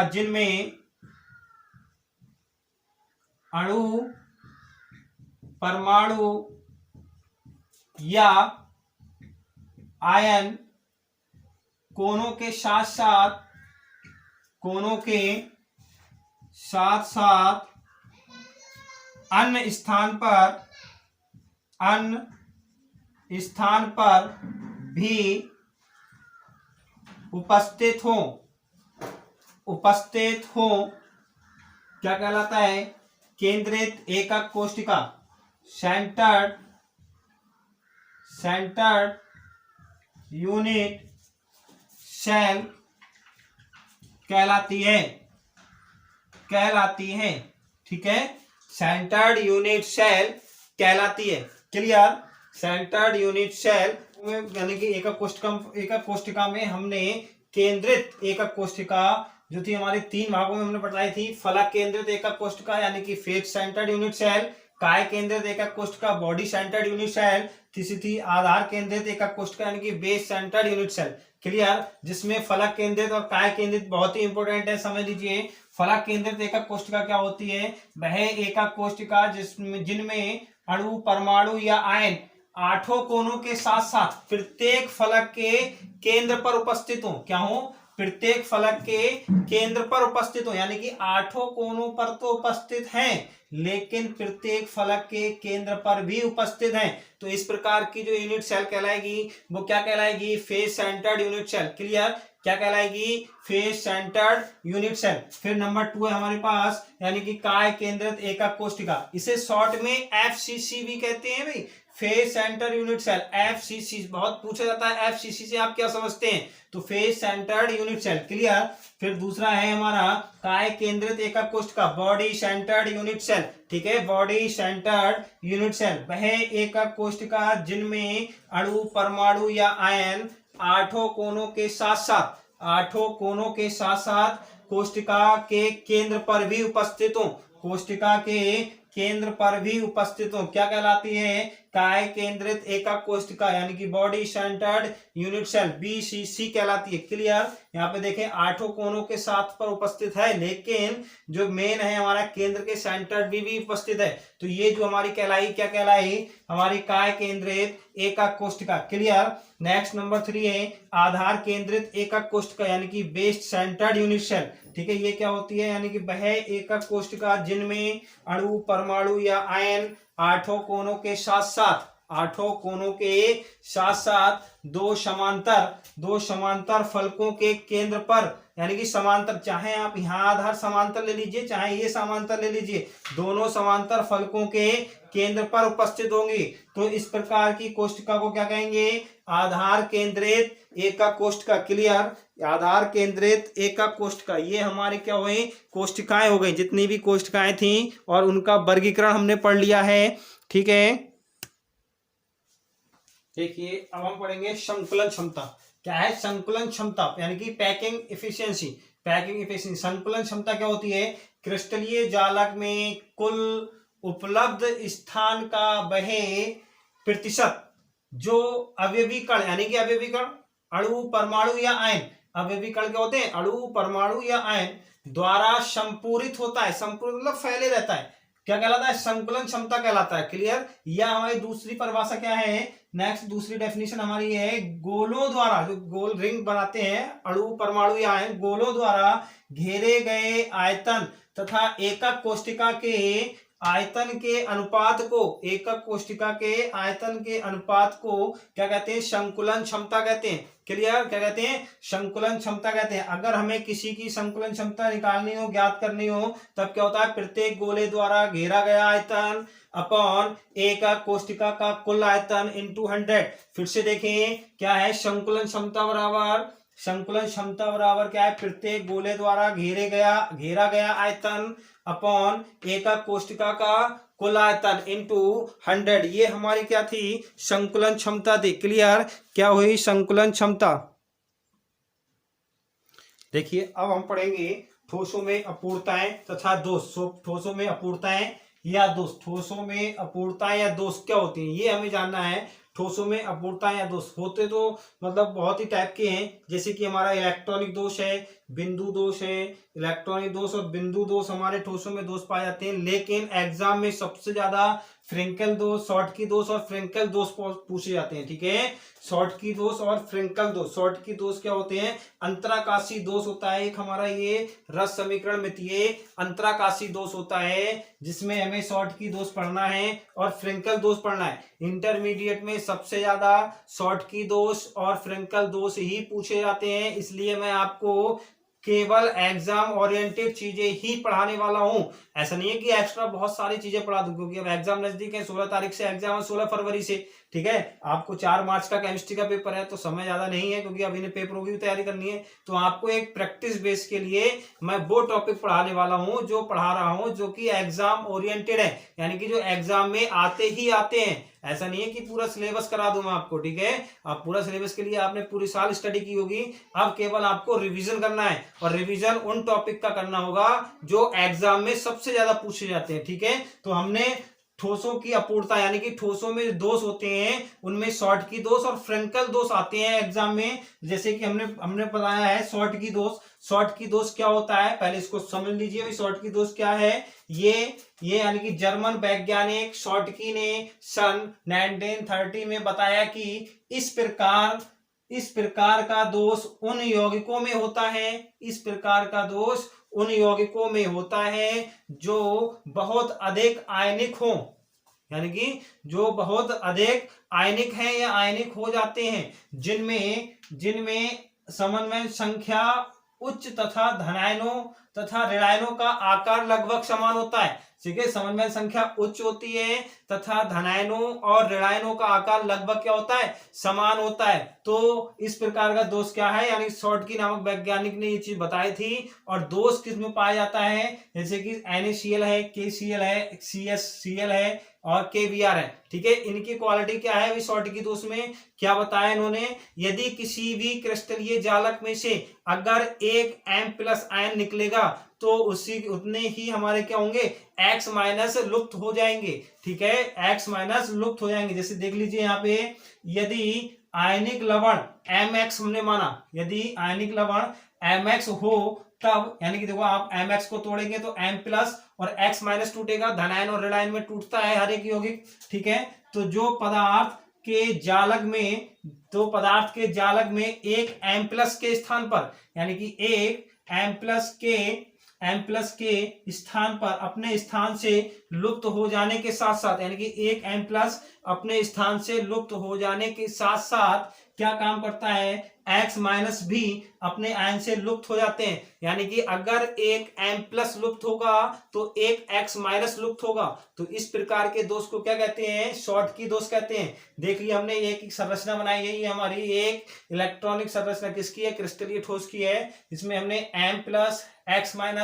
जिनमें अणु, परमाणु या आयन कोनों के साथ साथ अन्य स्थान पर भी उपस्थित हो क्या कहलाता है? केंद्रित एकक कोशिका, सेंटर्ड यूनिट सेल कहलाती है। ठीक है, सेंटर्ड यूनिट सेल कहलाती है। क्लियर? सेंटर्ड यूनिट सेल यानी कि एकक कोशिका में हमने केंद्रित एकक कोशिका जो थी हमारे 3 भागों में हमने बताई थी। फलक केंद्रित एकक कोशिका यानी कि फेस सेंटर्ड यूनिट सेल, काय केंद्रित एकक कोशिका बॉडी सेंटर्ड यूनिट सेल, तीसरी थी आधार केंद्रित एकक कोशिका यानी कि base centred unit cell. Clear? जिसमें फलक केंद्रित और काय केंद्रित बहुत ही इंपॉर्टेंट है, समझ लीजिए। फलक केंद्रित एकक कोशिका क्या होती है? वह एकक कोशिका जिनमें अणु, परमाणु या आयन 8 कोनों के साथ साथ प्रत्येक फलक के केंद्र पर उपस्थित हो। क्या हो? प्रत्येक फलक के केंद्र पर उपस्थित हो, यानी कि 8 कोनों पर तो उपस्थित हैं, लेकिन प्रत्येक फलक के केंद्र पर भी उपस्थित हैं। तो इस प्रकार की जो यूनिट सेल कहलाएगी वो क्या कहलाएगी? Face centred unit cell. Clear? क्या कहलाएगी? Face centred unit cell. फिर नंबर 2 है हमारे पास, यानी कि काय केंद्रित एकक कोशिका। इसे शॉर्ट में एफसीसी भी कहते हैं भाई, face centre unit cell, FCC. बहुत पूछा जाता है एफसीसी से आप क्या समझते हैं? तो face centred unit cell. Clear? फिर दूसरा है हमारा काय केंद्रित एकक कोशिका, बॉडी सेंटर्ड यूनिट सेल। ठीक है, बॉडी सेंटर्ड यूनिट सेल वह एकक कोशिका जिनमें अणु, परमाणु या आयन 8 कोनों के साथ कोशिका के केंद्र पर भी उपस्थित हो। क्या कहलाती है? काय केंद्रित एकक कोशिका यानी कि body centred unit cell, BCC कहलाती है। क्लियर? यहाँ पे देखें 8 कोनों के साथ पर उपस्थित है, लेकिन जो मेन है हमारा केंद्र के सेंटर्ड भी उपस्थित है। तो ये जो हमारी क्या कहलाई? हमारी काय केंद्रित एकक कोशिका। क्लियर? नेक्स्ट नंबर 3 है आधार केंद्रित एकक कोशिका यानी कि बेस सेंटर्ड यूनिट सेल। ठीक है, ये क्या होती है? यानी कि वह एकक कोशिका जिनमें अणु, परमाणु या आयन 8 कोनों के साथ साथ दो समांतर फलकों के केंद्र पर, यानी कि समांतर, चाहे आप यहाँ आधार समांतर ले लीजिए, चाहे ये समांतर ले लीजिए, दोनों समांतर फलकों के केंद्र पर उपस्थित होंगी। तो इस प्रकार की कोशिका को क्या कहेंगे? आधार केंद्रित एकक कोशिका। क्लियर? आधार केंद्रित एकक कोशिका ये हमारी क्या हुई? कोशिकाएं हो गई, जितनी भी कोशिकाएं थी और उनका वर्गीकरण हमने पढ़ लिया है। ठीक है, देखिए अब हम पढ़ेंगे संकुलन क्षमता। क्या है संकुलन क्षमता? यानी कि पैकिंग इफिशियंसी। संकुलन क्षमता क्या होती है? क्रिस्टलीय जालक में कुल उपलब्ध स्थान का वह प्रतिशत जो अवयवी कण यानी कि अवयवी कण अणु, परमाणु या आयन, अवयवी कण क्या होते हैं? अणु, परमाणु या आयन द्वारा संपूरित होता है। संपूरित मतलब फैले रहता है। क्या कहलाता है? संकुलन क्षमता कहलाता है। क्लियर? यह हमारी दूसरी परिभाषा क्या है? नेक्स्ट दूसरी डेफिनेशन हमारी है गोलों द्वारा, जो गोल रिंग बनाते हैं अणु, परमाणु या आयन, गोलों द्वारा घेरे गए आयतन तथा एकक कोशिका के आयतन के अनुपात को, एकक कोशिका के आयतन के अनुपात को क्या कहते हैं? संकुलन क्षमता कहते हैं। क्लियर? क्या कहते हैं? संकुलन क्षमता कहते हैं। अगर हमें किसी की संकुलन क्षमता निकालनी हो, ज्ञात करनी हो, तब क्या होता है? प्रत्येक गोले द्वारा घेरा गया आयतन अपॉन एकक कोशिका का कुल आयतन इंटू 100। फिर से देखें क्या है? संकुलन क्षमता बराबर क्या है? प्रत्येक गोले द्वारा घेरा गया आयतन अपॉन एकक कोशिका का कुल आयतन इंटू 100। ये हमारी क्या थी? संकुलन क्षमता थी। क्लियर? क्या हुई? संकुलन क्षमता। देखिए अब हम पढ़ेंगे ठोसों में अपूर्णताएं तथा दोष। ठोसों में अपूर्णताएं या दोष, क्या होती हैं ये हमें जानना है। ठोसों में अपूर्णताएं या दोष होते तो मतलब बहुत ही टाइप के हैं, जैसे कि हमारा इलेक्ट्रॉनिक दोष है, बिंदु दोष है। इलेक्ट्रॉनिक दोष और बिंदु दोष हमारे ठोसों में दोष पाए जाते हैं, लेकिन एग्जाम में सबसे ज्यादा फ्रेंकल दोष, शॉर्टकी दोष और फ्रेंकल दोष पूछे जाते हैं। ठीक है, शॉर्टकी दोष और फ्रेंकल दोष। शॉर्टकी दोष क्या होते हैं? अंतराकाशी दोष होता है एक हमारा, ये रस समीकरण मितीय अंतराकाशी दोष होता है, जिसमें हमें शॉर्टकी दोष पढ़ना है और फ्रेंकल दोष पढ़ना है। इंटरमीडिएट में सबसे ज्यादा शॉर्टकी दोष और फ्रेंकल दोष ही पूछे जाते हैं, इसलिए मैं आपको केवल एग्जाम ओरिएंटेड चीजें ही पढ़ाने वाला हूं। ऐसा नहीं है कि एक्स्ट्रा बहुत सारी चीजें पढ़ा दूं, क्योंकि अब एग्जाम नजदीक है, 16 तारीख से एग्जाम है, 16 फरवरी से। ठीक है, आपको 4 मार्च का केमिस्ट्री का पेपर है, तो समय ज्यादा नहीं है, क्योंकि अब इन्हें पेपरों की तैयारी करनी है। तो आपको एक प्रैक्टिस बेस के लिए मैं वो टॉपिक पढ़ाने वाला हूं जो पढ़ा रहा हूं, जो कि एग्जाम ओरिएंटेड है, यानी कि जो एग्जाम में आते ही आते हैं। ऐसा नहीं है कि पूरा सिलेबस करा दूं मैं आपको। ठीक है, आप पूरा सिलेबस के लिए आपने पूरी साल स्टडी की होगी, अब केवल आपको रिवीजन करना है, और रिवीजन उन टॉपिक का करना होगा जो एग्जाम में सबसे ज्यादा पूछे जाते हैं। ठीक है, तो हमने ठोसों की अपूर्णता यानी कि ठोसों में दोष होते हैं, उनमें शॉर्टकी दोष और फ्रेंकल दोष आते हैं एग्जाम में। जैसे कि हमने बताया है शॉर्टकी दोष। शॉर्टकी दोष क्या होता है, पहले इसको समझ लीजिए। शॉर्टकी दोष क्या है? ये यानी कि जर्मन वैज्ञानिक शॉर्टकी ने सन 1930 में बताया कि इस प्रकार का दोष उन यौगिकों में होता है, इस प्रकार का दोष उन यौगिकों में होता है जो बहुत अधिक आयनिक हो, यानी कि जो बहुत अधिक आयनिक है या आयनिक हो जाते हैं, जिनमें समन्वय संख्या उच्च तथा धनायनों तथा ऋणायनों का आकार लगभग समान होता है। ठीक है, समन्वय संख्या उच्च होती है तथा धनायनों और ऋणायनों का आकार लगभग क्या होता है? समान होता है। तो इस प्रकार का दोष क्या है, यानी शॉर्टकी नामक वैज्ञानिक ने ये चीज बताई थी। और दोष किस में पाया जाता है? जैसे कि NaCl है, KCl है, CsCl है और KBr है। ठीक है, इनकी क्वालिटी क्या है? शॉर्टकी दोष में क्या बताया इन्होंने? यदि किसी भी क्रिस्टलीय जालक में से अगर एक M+ आयन निकलेगा तो उतने ही हमारे क्या होंगे? X- लुप्त हो जाएंगे। ठीक है, X- लुप्त हो जाएंगे। जैसे देख लीजिए यहाँ पे, यदि आयनिक लवण MX हमने माना, यदि आयनिक लवण MX हो तब, यानी कि देखो आप MX को तोड़ेंगे तो M+ और X- टूटेगा, धनायन और ऋणायन में टूटता है हर एक यौगिक। ठीक है, तो जो पदार्थ के जालक में एक M+ के स्थान पर, यानी कि एक M+ के स्थान पर अपने स्थान से लुप्त हो जाने के साथ साथ, यानी कि एक M+ अपने स्थान से लुप्त हो जाने के साथ साथ क्या काम करता है? X- भी अपने आयन से लुप्त हो जाते हैं। यानी कि अगर एक M+ लुप्त होगा तो एक X- लुप्त होगा। तो इस प्रकार के दोष को क्या कहते हैं? शॉर्टकी दोष कहते हैं। देखिए हमने एक संरचना बनाई है, ये हमारी एक इलेक्ट्रॉनिक संरचना किसकी है? क्रिस्टलीय ठोस की है। इसमें हमने M+, X-, M+,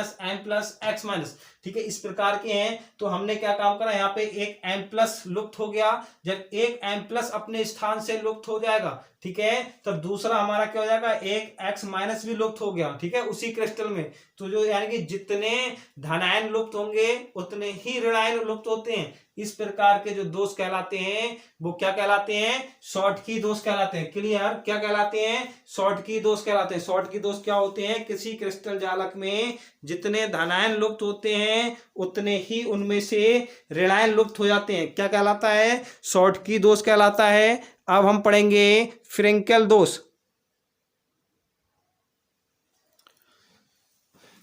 X-। ठीक है, इस प्रकार के हैं। तो हमने क्या काम करा, यहाँ पे एक M+ लुप्त हो गया। जब एक M+ अपने स्थान से लुप्त हो जाएगा, ठीक है, तब दूसरा हमारा क्या हो जाएगा? एक X- भी लुप्त हो गया। ठीक है, उसी क्रिस्टल में। तो जो यानी कि जितने धनायन लुप्त होंगे उतने ही ऋणायन लुप्त होते हैं। इस प्रकार के जो दोष कहलाते हैं वो क्या कहलाते हैं? शॉर्टकी दोष कहलाते हैं। क्लियर? क्या कहलाते हैं? शॉर्टकी दोष कहलाते हैं। शॉर्टकी दोष क्या होते हैं? किसी क्रिस्टल जालक में जितने धनायन लुप्त होते हैं उतने ही उनमें से ऋणायन लुप्त हो जाते हैं। क्या कहलाता है? शॉर्टकी दोष कहलाता है। अब हम पढ़ेंगे फ्रेंकल दोष।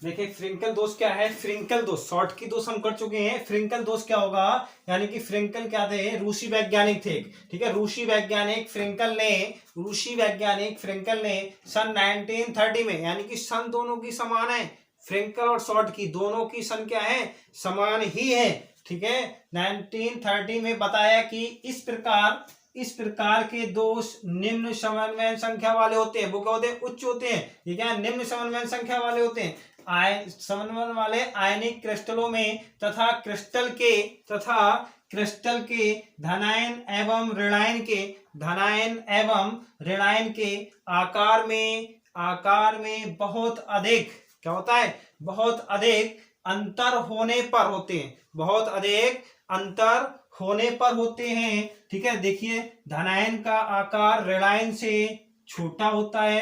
देखिए फ्रिंकल दोष क्या है? फ्रिंकल दोष, शॉर्टकी दोष हम कर चुके हैं। फ्रिंकल दोष क्या होगा? यानी कि फ्रिंकल क्या थे? रूसी वैज्ञानिक थे। ठीक है, रूसी वैज्ञानिक फ्रिंकल ने सन 1930 में, यानी कि सन दोनों की समान है, फ्रिंकल और शॉर्टकी दोनों की सन क्या है? समान ही है। ठीक है, 1930 में बताया कि इस प्रकार के दोष निम्न समन्वय संख्या वाले होते हैं। वो क्या होते हैं? उच्च होते हैं। ये क्या है? निम्न समन्वय संख्या वाले होते हैं। समन्वय वाले आयनिक क्रिस्टलों में तथा क्रिस्टल के धनायन एवं ऋणायन के आकार में बहुत अधिक क्या होता है? बहुत अधिक अंतर होने पर होते हैं। बहुत अधिक अंतर खोने पर होते हैं। ठीक है, देखिए धनायन का आकार ऋणायन से छोटा होता है,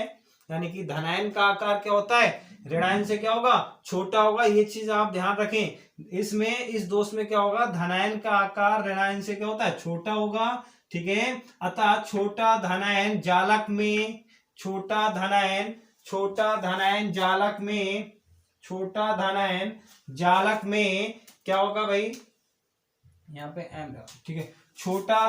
यानी कि धनायन का आकार क्या होता है, ऋणायन से क्या होगा, छोटा होगा। ये चीज आप ध्यान रखें। इसमें इस दोष में क्या होगा, धनायन का आकार ऋणायन से क्या होता है, छोटा होगा। ठीक है, अतः छोटा धनायन जालक में, छोटा धनायन जालक में, छोटा धनायन जालक में क्या होगा भाई, यहाँ पे एम, ठीक है, छोटा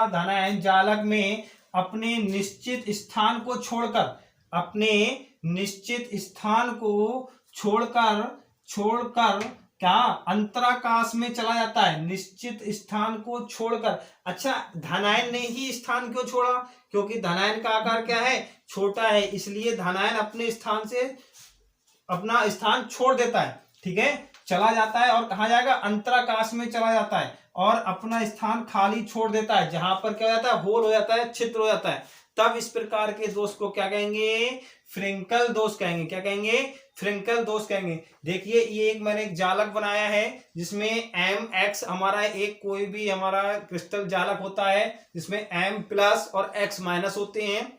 धनायन जालक में अपने निश्चित स्थान को छोड़कर, अपने निश्चित स्थान को छोड़कर क्या अंतराकाश में चला जाता है, निश्चित स्थान को छोड़कर। अच्छा, धनायन ने ही स्थान क्यों छोड़ा, क्योंकि धनायन का आकार क्या है, छोटा है, इसलिए धनायन अपने स्थान से अपना स्थान छोड़ देता है। ठीक है, चला जाता है और कहा जाएगा, अंतराकाश में चला जाता है और अपना स्थान खाली छोड़ देता है, जहां पर क्या हो जाता है, होल हो जाता है, छिद्र हो जाता है। तब इस प्रकार के दोष को क्या कहेंगे, फ्रिंकल दोष कहेंगे। क्या कहेंगे, फ्रिंकल दोष कहेंगे। देखिए ये एक मैंने एक जालक बनाया है जिसमें एम एक्स हमारा एक कोई भी हमारा क्रिस्टल जालक होता है जिसमें एम प्लस और एक्स माइनस होते हैं।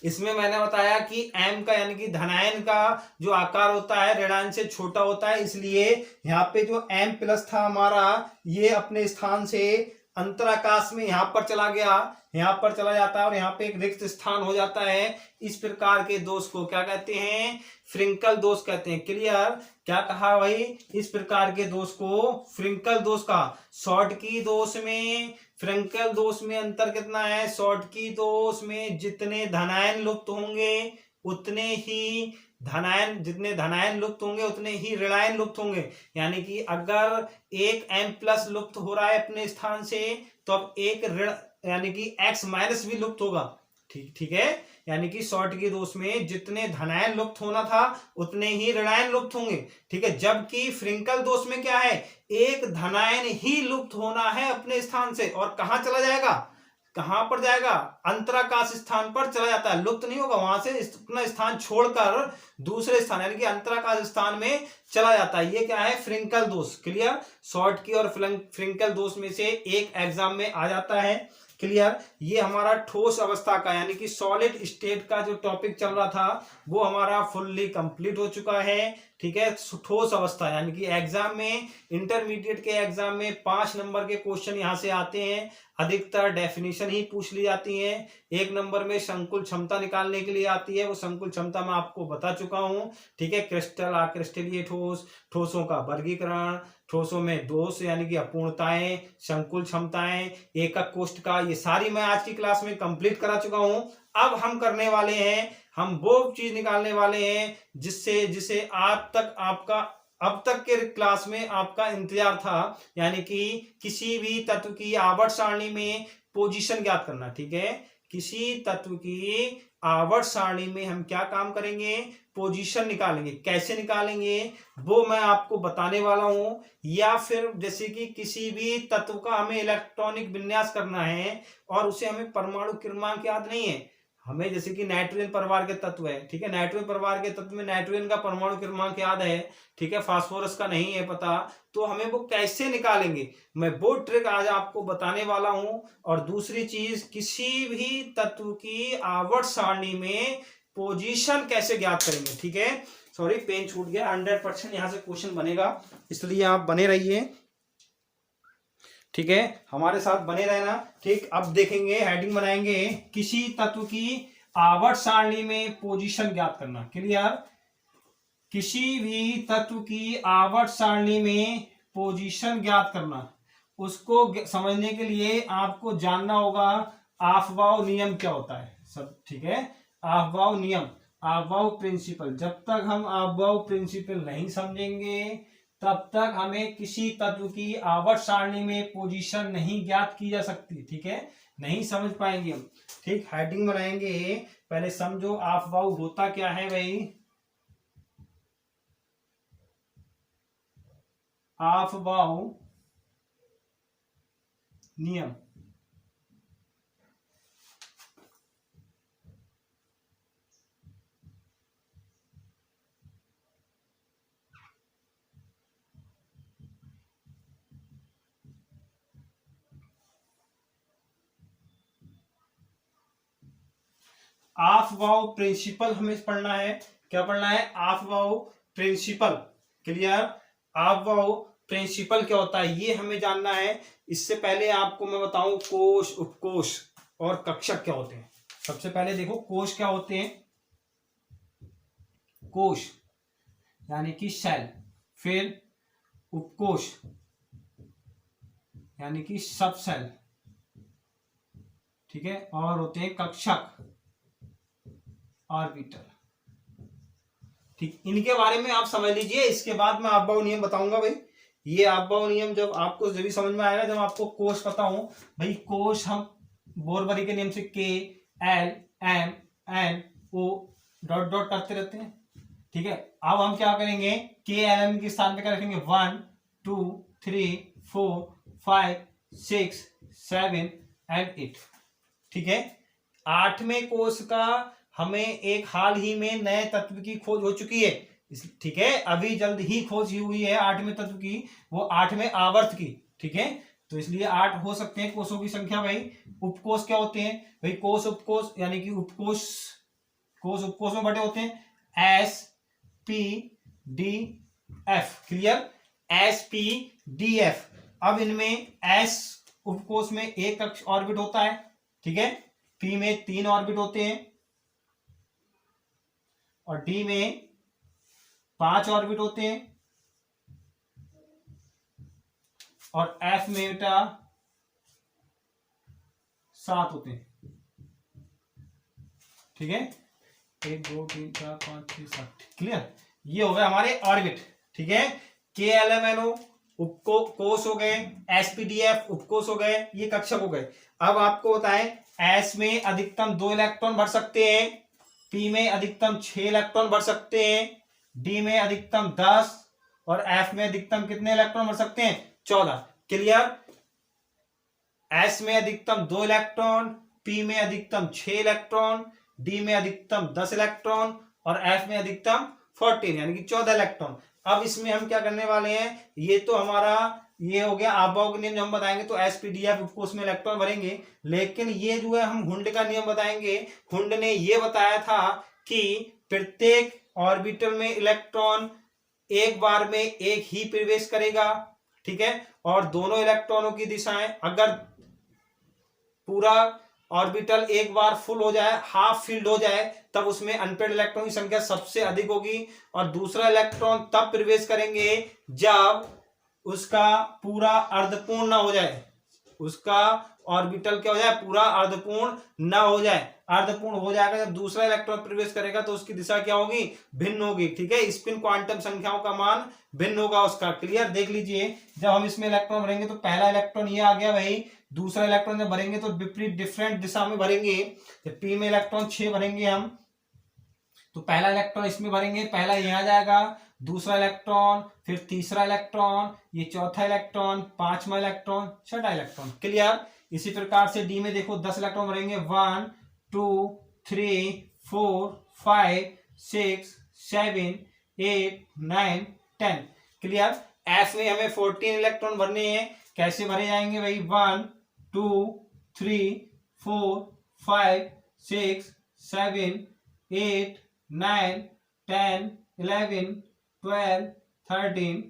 इसमें मैंने बताया कि m का यानी कि धनायन का जो आकार होता है ऋणायन से छोटा होता है, इसलिए यहाँ पे जो m प्लस था हमारा ये अपने स्थान से अंतराकाश में यहाँ पर चला गया, यहाँ पर चला जाता है और यहाँ पे एक रिक्त स्थान हो जाता है। इस प्रकार के दोष को क्या कहते हैं, फ्रिंकल दोष कहते हैं। क्लियर, क्या कहा भाई, इस प्रकार के दोष को फ्रिंकल दोष कहा। शॉर्टकी दोष में फ्रिंकल दोष में अंतर कितना है, शॉर्टकी दोष में जितने धनायन लुप्त होंगे उतने ही जितने धनायन लुप्त होंगे उतने ही ऋणायन लुप्त होंगे। यानी कि अगर एक m प्लस लुप्त हो रहा है अपने स्थान से तो अब एक ऋण यानी कि x माइनस भी लुप्त होगा। ठीक है, यानी कि शॉर्टकी दोष में जितने धनायन लुप्त होना था उतने ही ऋणायन लुप्त होंगे। ठीक है, जबकि फ्रिंकल दोष में क्या है, एक धनायन ही लुप्त होना है अपने स्थान से और कहां चला जाएगा, कहां पर जाएगा, अंतराकाश स्थान पर चला जाता है, लुप्त नहीं होगा, वहां से अपना स्थान छोड़कर दूसरे स्थान यानी कि अंतराकाश स्थान में चला जाता है। ये क्या है, फ्रिंकल दोष। क्लियर, शॉर्टकी और फ्रिंकल दोष में से एक एग्जाम में आ जाता है। क्लियर, ये हमारा ठोस अवस्था का यानी कि सॉलिड स्टेट का जो टॉपिक चल रहा था वो हमारा फुल्ली कंप्लीट हो चुका है। ठीक है, ठोस अवस्था यानी कि एग्जाम में, इंटरमीडिएट के एग्जाम में 5 नंबर के क्वेश्चन यहां से आते हैं, अधिकतर डेफिनेशन ही पूछ ली जाती है। 1 नंबर में संकुल क्षमता निकालने के लिए आती है, वो संकुल क्षमता मैं आपको बता चुका हूं। ठीक है, क्रिस्टल अक्रिस्टलीय ठोस, ठोसों का वर्गीकरण, ठोसों में दोष यानी कि अपूर्णताएं, संकुल क्षमताएं, एकक कोष्ठ का, ये सारी मैं आज की क्लास में कंप्लीट करा चुका हूं। अब हम करने वाले हैं, हम वो चीज निकालने वाले हैं जिसे आपका अब तक के क्लास में आपका इंतजार था, यानी कि किसी भी तत्व की आवर्त सारणी में पोजीशन ज्ञात करना। ठीक है, किसी तत्व की आवर्त सारणी में हम क्या काम करेंगे, पोजीशन निकालेंगे। कैसे निकालेंगे वो मैं आपको बताने वाला हूं। या फिर जैसे कि किसी भी तत्व का हमें इलेक्ट्रॉनिक विन्यास करना है और उसे हमें परमाणु क्रमांक याद नहीं है, हमें जैसे कि नाइट्रोजन परिवार के तत्व है, ठीक है, नाइट्रोजन परिवार के तत्व में नाइट्रोजन का परमाणु क्रमांक याद है, ठीक है, फास्फोरस का नहीं है पता, तो हमें वो कैसे निकालेंगे मैं वो ट्रिक आज आपको बताने वाला हूं। और दूसरी चीज, किसी भी तत्व की आवर्त सारणी में पोजीशन कैसे ज्ञात करेंगे। ठीक है, सॉरी पेन छूट गया, 100% यहां से क्वेश्चन बनेगा, इसलिए आप बने रहिए। ठीक है, हमारे साथ बने रहना। ठीक, अब देखेंगे, हेडिंग बनाएंगे, किसी तत्व की आवर्त सारणी में पोजीशन ज्ञात करना। क्लियर, किसी भी तत्व की आवर्त सारणी में पोजीशन ज्ञात करना, उसको समझने के लिए आपको जानना होगा ऑफ-बाउ नियम क्या होता है सब। ठीक है, ऑफ-बाउ नियम, ऑफ-बाउ प्रिंसिपल, जब तक हम ऑफ-बाउ प्रिंसिपल नहीं समझेंगे तब तक हमें किसी तत्व की आवर्त सारणी में पोजीशन नहीं ज्ञात की जा सकती। ठीक है, नहीं समझ पाएंगे हम। ठीक, हेडिंग बनाएंगे, पहले समझो ऑफ-बाउ होता क्या है भाई। ऑफ-बाउ नियम, ऑफबाउ प्रिंसिपल हमें पढ़ना है। क्या पढ़ना है? ऑफबाउ प्रिंसिपल। क्लियर? ऑफबाउ प्रिंसिपल क्या होता है ये हमें जानना है। इससे पहले आपको मैं बताऊं कोश, उपकोश और कक्षक क्या होते हैं। सबसे पहले देखो कोश क्या होते हैं। कोश यानी कि सेल, फिर उपकोश यानी कि सब सेल, ठीक है, और होते हैं कक्षक, ऑर्बिटल। ठीक, इनके बारे में आप समझ लीजिए। इसके बाद मैं ऑफबाउ नियम बताऊंगा भाई। ये ऑफबाउ नियम जब आपको जब भी समझ में आएगा जब आपको कोश पता हो। भाई कोश हम बोरबरी के नियम से K L M N O dot dot करते रहते हैं। ठीक है, अब हम क्या करेंगे, के एल एम के स्थान पे क्या रखेंगे, 1 2 3 4 5 6 7 एंड 8। ठीक है, 8वें कोष का हमें एक हाल ही में नए तत्व की खोज हो चुकी है। ठीक है, अभी जल्द ही खोज हुई है 8वें तत्व की, वो 8वें आवर्त की। ठीक है, तो इसलिए 8 हो सकते हैं कोषों की संख्या। भाई उपकोष क्या होते हैं? भाई कोष उपकोष यानी कि उपकोष, कोष उपकोष में बटे होते हैं S P D F. Clear? S P D F. अब इनमें एस उपकोष में एक कक्ष ऑर्बिट होता है। ठीक है, पी में 3 ऑर्बिट होते हैं और डी में 5 ऑर्बिट होते हैं और एफ में बेटा 7 होते हैं। ठीक है, 1 2 3 4 5 6 7। क्लियर? ये हो गए हमारे ऑर्बिट। ठीक है, के एल एम एन ओ उपकोष हो गए, एसपीडीएफ उपकोष हो गए, ये कक्षक हो गए। अब आपको बताएं एस में अधिकतम 2 इलेक्ट्रॉन भर सकते हैं, पी में अधिकतम 6 इलेक्ट्रॉन भर सकते हैं, डी में अधिकतम 10 और एफ में अधिकतम कितने इलेक्ट्रॉन भर सकते हैं? 14। क्लियर? एस में अधिकतम 2 इलेक्ट्रॉन, पी में अधिकतम 6 इलेक्ट्रॉन, डी में अधिकतम 10 इलेक्ट्रॉन और एफ में अधिकतम 14 यानी कि 14 इलेक्ट्रॉन। अब इसमें हम क्या करने वाले हैं, ये तो हमारा ये हो गया ऑफबाउ का नियम जो हम बताएंगे, तो एसपीडीएफ उपकोष में इलेक्ट्रॉन भरेंगे। लेकिन ये जो है हम हुंड का नियम बताएंगे। हुंड ने ये बताया था कि प्रत्येक ऑर्बिटल में इलेक्ट्रॉन एक बार में एक ही प्रवेश करेगा। ठीक है, और दोनों इलेक्ट्रॉनों की दिशाएं, अगर पूरा ऑर्बिटल एक बार फुल हो जाए, हाफ फिल्ड हो जाए, तब उसमें अनपेड इलेक्ट्रॉन की संख्या सबसे अधिक होगी और दूसरा इलेक्ट्रॉन तब प्रवेश करेंगे जब उसका पूरा अर्धपूर्ण ना हो जाए, उसका ऑर्बिटल क्या हो जाए, पूरा अर्धपूर्ण ना हो जाए। अर्धपूर्ण हो जाएगा जब दूसरा इलेक्ट्रॉन प्रवेश करेगा तो उसकी दिशा क्या होगी, भिन्न होगी। ठीक है, स्पिन क्वांटम संख्याओं का मान भिन्न होगा उसका। क्लियर? देख लीजिए, जब हम इसमें इलेक्ट्रॉन भरेंगे तो पहला इलेक्ट्रॉन ये आ गया भाई, दूसरा इलेक्ट्रॉन जब भरेंगे तो विपरीत डिफरेंट दिशा में भरेंगे। जब पी में इलेक्ट्रॉन 6 भरेंगे हम, तो पहला इलेक्ट्रॉन इसमें भरेंगे, पहला यहाँ जाएगा, दूसरा इलेक्ट्रॉन, फिर तीसरा इलेक्ट्रॉन, ये चौथा इलेक्ट्रॉन, 5वां इलेक्ट्रॉन, 6वां इलेक्ट्रॉन। क्लियर? इसी प्रकार से डी में देखो 10 इलेक्ट्रॉन भरेंगे, 1 2 3 4 5 6 7 8 9 10। क्लियर? एफ में हमें 14 इलेक्ट्रॉन भरने हैं। कैसे भरे जाएंगे भाई, 1 2 3 4 5 6 7 8 9 10 11 12 13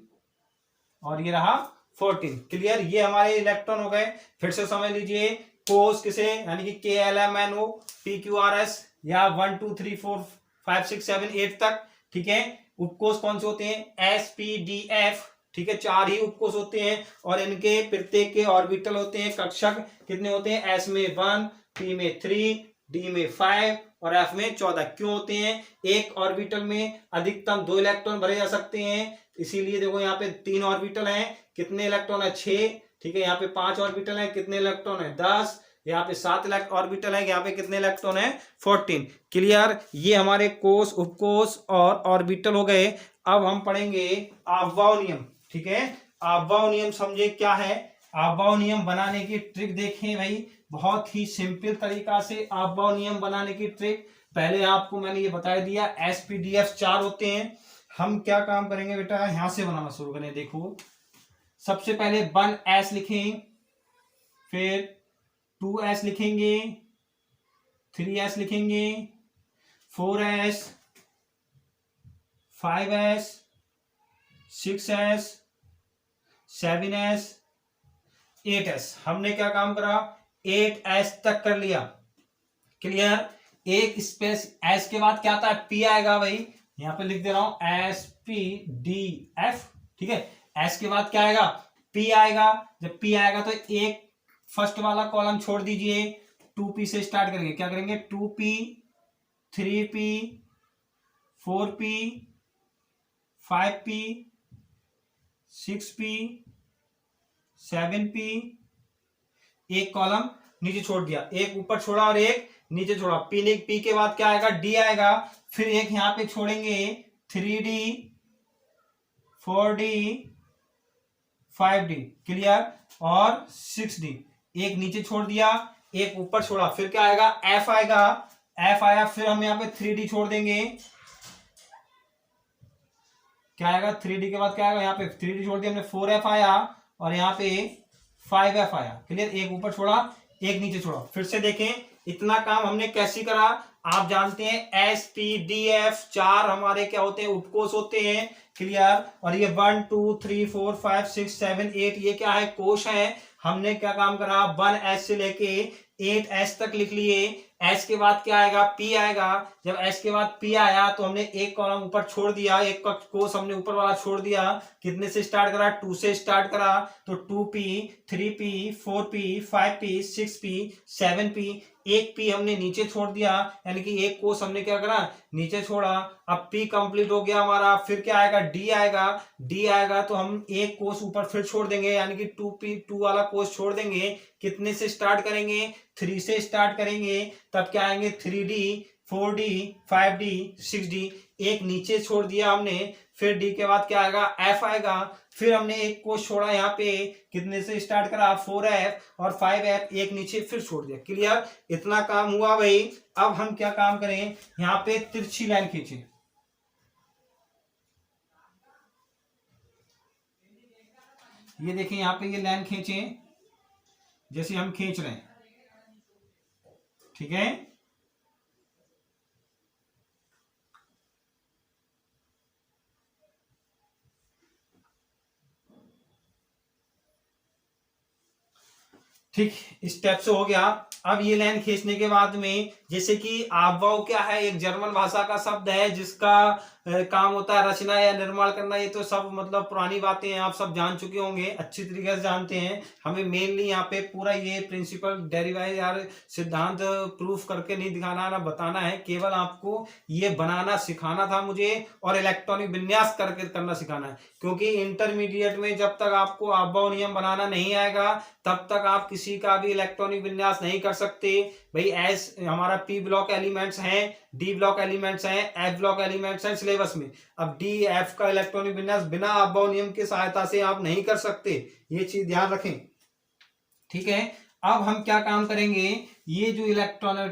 और ये रहा 14। क्लियर? ये हमारे इलेक्ट्रॉन हो गए। फिर से समझ लीजिए, कोष किसे, यानी कि K L M N O P Q R S या 1 2 3 4 5 6 7 8 तक। ठीक है, उपकोष कौन से होते हैं, एस पी डी एफ। ठीक है, 4 ही उपकोष होते हैं और इनके प्रत्येक के ऑर्बिटल होते हैं, कक्षक कितने होते हैं, एस में 1, पी में 3, डी में 5 और एफ में 14। क्यों होते हैं, एक ऑर्बिटल में अधिकतम 2 इलेक्ट्रॉन भरे जा सकते हैं, इसीलिए देखो यहाँ पे 3 ऑर्बिटल हैं, कितने इलेक्ट्रॉन है, 6। ठीक है, यहाँ पे 5 ऑर्बिटल है, कितने इलेक्ट्रॉन है, 10। यहाँ पे 7 ऑर्बिटल है, यहाँ पे कितने इलेक्ट्रॉन है, 14। क्लियर? ये हमारे कोष, उपकोष और ऑर्बिटल हो गए। अब हम पढ़ेंगे ऑफबाउ नियम। ठीक है, ऑफबाउ नियम समझे क्या है। ऑफबाउ नियम बनाने की ट्रिक देखें भाई, बहुत ही सिंपल तरीका से ऑफबाउ नियम बनाने की ट्रिक। पहले आपको मैंने ये बता दिया, एसपीडीएफ 4 होते हैं। हम क्या काम करेंगे बेटा, यहां से बनाना शुरू करें। देखो, सबसे पहले 1s लिखें, फिर 2s लिखेंगे, 3s लिखेंगे, 4s, 5s, 6s, 7s, 8s। हमने क्या काम करा, 8s तक कर लिया। क्लियर। एक स्पेस एस के बाद क्या आता है, पी आएगा भाई, यहां पे लिख दे रहा हूं एस पी डी एफ। ठीक है, एस के बाद क्या आएगा, पी आएगा। जब पी आएगा तो एक फर्स्ट वाला कॉलम छोड़ दीजिए, 2p से स्टार्ट करेंगे। क्या करेंगे, 2p, 3p, 4p, 5p, 6p, 7p। एक कॉलम नीचे छोड़ दिया, एक ऊपर छोड़ा और एक नीचे छोड़ा। पी के बाद क्या आएगा, डी आएगा। फिर एक यहां पे छोड़ेंगे 3d, 4d, 5d। क्लियर। और 6d। एक नीचे छोड़ दिया, एक ऊपर छोड़ा। फिर क्या आएगा, एफ आएगा। एफ आया, फिर हम यहां पे 3d छोड़ देंगे। क्या आएगा, 3d के बाद क्या आएगा, यहां पे 3d छोड़ दिया हमने, 4f आया और यहां पे 5f आया। क्लियर। एक ऊपर छोड़ा, एक नीचे छोड़ा। फिर से देखें, इतना काम हमने कैसे करा। आप जानते हैं एस पी डी एफ 4 हमारे क्या होते हैं, उपकोष होते हैं। क्लियर। और ये 1 2 3 4 5 6 7 8 ये क्या है, कोश है। हमने क्या काम करा, 1s से लेके 8s तक लिख लिए। s के बाद क्या आएगा, p आएगा। जब s के बाद p आया तो हमने एक कॉलम ऊपर छोड़ दिया, एक कोश हमने ऊपर वाला छोड़ दिया। कितने से स्टार्ट करा, 2 से स्टार्ट करा। तो 2p, 3p, 4p, 5p, 6p, 7p। एक p हमने नीचे छोड़ दिया, यानी कि एक कोश हमने क्या करा, नीचे छोड़ा। अब p कंप्लीट हो गया हमारा। फिर क्या आएगा, d आएगा। d आएगा तो हम एक कोश ऊपर फिर छोड़ देंगे, यानी कि 2p, 2 वाला कोश छोड़ देंगे। कितने से स्टार्ट करेंगे, 3 से स्टार्ट करेंगे। तब क्या आएंगे, 3d, 4d, 5d, 6d। एक नीचे छोड़ दिया हमने। फिर d के बाद क्या आएगा, f आएगा। फिर हमने एक को छोड़ा, यहाँ पे कितने से स्टार्ट करा, 4f और 5f। एक नीचे फिर छोड़ दिया। क्लियर। इतना काम हुआ भाई। अब हम क्या काम करें, यहाँ पे तिरछी लाइन खींचे। ये देखिए, यहाँ पे ये लाइन खींचे, जैसे हम खींच रहे हैं। ठीक है। ठीक, इस टाइप से हो गया। अब ये लाइन खींचने के बाद में, जैसे कि आबवाव क्या है, एक जर्मन भाषा का शब्द है जिसका काम होता है रचना या निर्माण करना। ये तो सब मतलब पुरानी बातें हैं, आप सब जान चुके होंगे, अच्छी तरीके से जानते हैं। हमें मेनली यहाँ पे पूरा ये प्रिंसिपल डेरिवाइव यार सिद्धांत प्रूफ करके नहीं दिखाना ना बताना है, केवल आपको ये बनाना सिखाना था मुझे, और इलेक्ट्रॉनिक विन्यास करके करना सिखाना है। क्योंकि इंटरमीडिएट में जब तक आपको आबवाव नियम बनाना नहीं आएगा, तब तक आप किसी का भी इलेक्ट्रॉनिक विन्यास नहीं कर सकते भाई। एस हमारा पी ब्लॉक एलिमेंट्स हैं, डी ब्लॉक एलिमेंट्स हैं, एफ ब्लॉक एलिमेंट्स हैं सिलेबस में। अब डी एफ का इलेक्ट्रॉनिक विन्यास बिना आबवाव नियम की सहायता से आप नहीं कर सकते, ये चीज ध्यान रखें। ठीक है। अब हम क्या काम करेंगे, ये जो इलेक्ट्रॉन है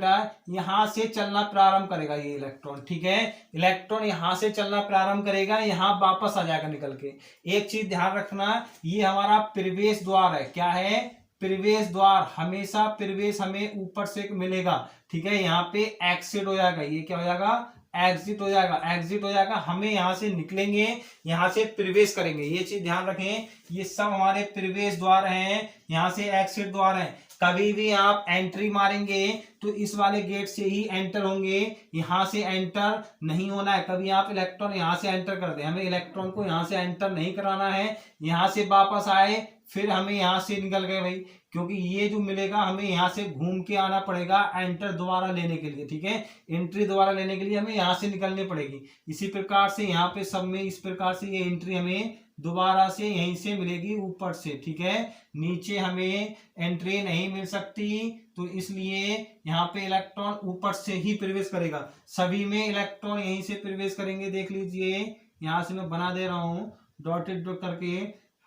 यहां से चलना प्रारंभ करेगा, ये इलेक्ट्रॉन। ठीक है, इलेक्ट्रॉन यहां से चलना प्रारंभ करेगा, यहां वापस आ जाएगा निकल के। एक चीज ध्यान रखना, ये हमारा प्रवेश द्वार है। क्या है, प्रवेश द्वार। हमेशा प्रवेश हमें ऊपर से मिलेगा। ठीक है, यहाँ पे एक्सिट हो जाएगा, ये क्या हो जाएगा, एग्जिट हो जाएगा। एग्जिट हो जाएगा, हमें यहां से निकलेंगे, यहां से प्रवेश करेंगे। ये चीज ध्यान रखें, ये सब हमारे प्रवेश द्वार हैं, यहां से एग्जिट द्वार हैं। कभी भी आप एंट्री मारेंगे तो इस वाले गेट से ही एंटर होंगे, यहां से एंटर नहीं होना है। कभी आप इलेक्ट्रॉन यहां से एंटर कर दें, हमें इलेक्ट्रॉन को यहां से एंटर नहीं कराना है। यहां से वापस आए, फिर हमें यहां से निकल गए भाई, क्योंकि ये जो मिलेगा हमें यहां से घूम के आना पड़ेगा एंटर दोबारा लेने के लिए। ठीक है, एंट्री दोबारा लेने के लिए हमें यहां से निकलनी पड़ेगी। इसी प्रकार से यहाँ पे सब में इस प्रकार से ये एंट्री हमें दोबारा से यहीं से मिलेगी, ऊपर से। ठीक है, नीचे हमें एंट्री नहीं मिल सकती, तो इसलिए यहाँ पे इलेक्ट्रॉन ऊपर से ही प्रवेश करेगा। सभी में इलेक्ट्रॉन यहीं से प्रवेश करेंगे। देख लीजिए, यहाँ से मैं बना दे रहा हूँ डॉटेड डॉट करके,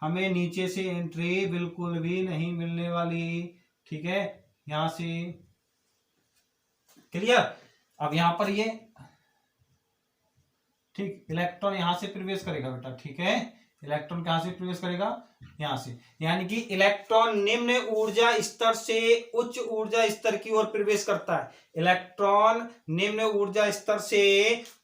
हमें नीचे से एंट्री बिल्कुल भी नहीं मिलने वाली। ठीक है, यहां से क्लियर। अब यहां पर ये ठीक इलेक्ट्रॉन यहां से प्रवेश करेगा बेटा। ठीक है, इलेक्ट्रॉन कहां से प्रवेश करेगा, यहां से, यानी कि इलेक्ट्रॉन निम्न ऊर्जा स्तर से उच्च ऊर्जा स्तर की ओर प्रवेश करता है। इलेक्ट्रॉन निम्न ऊर्जा स्तर से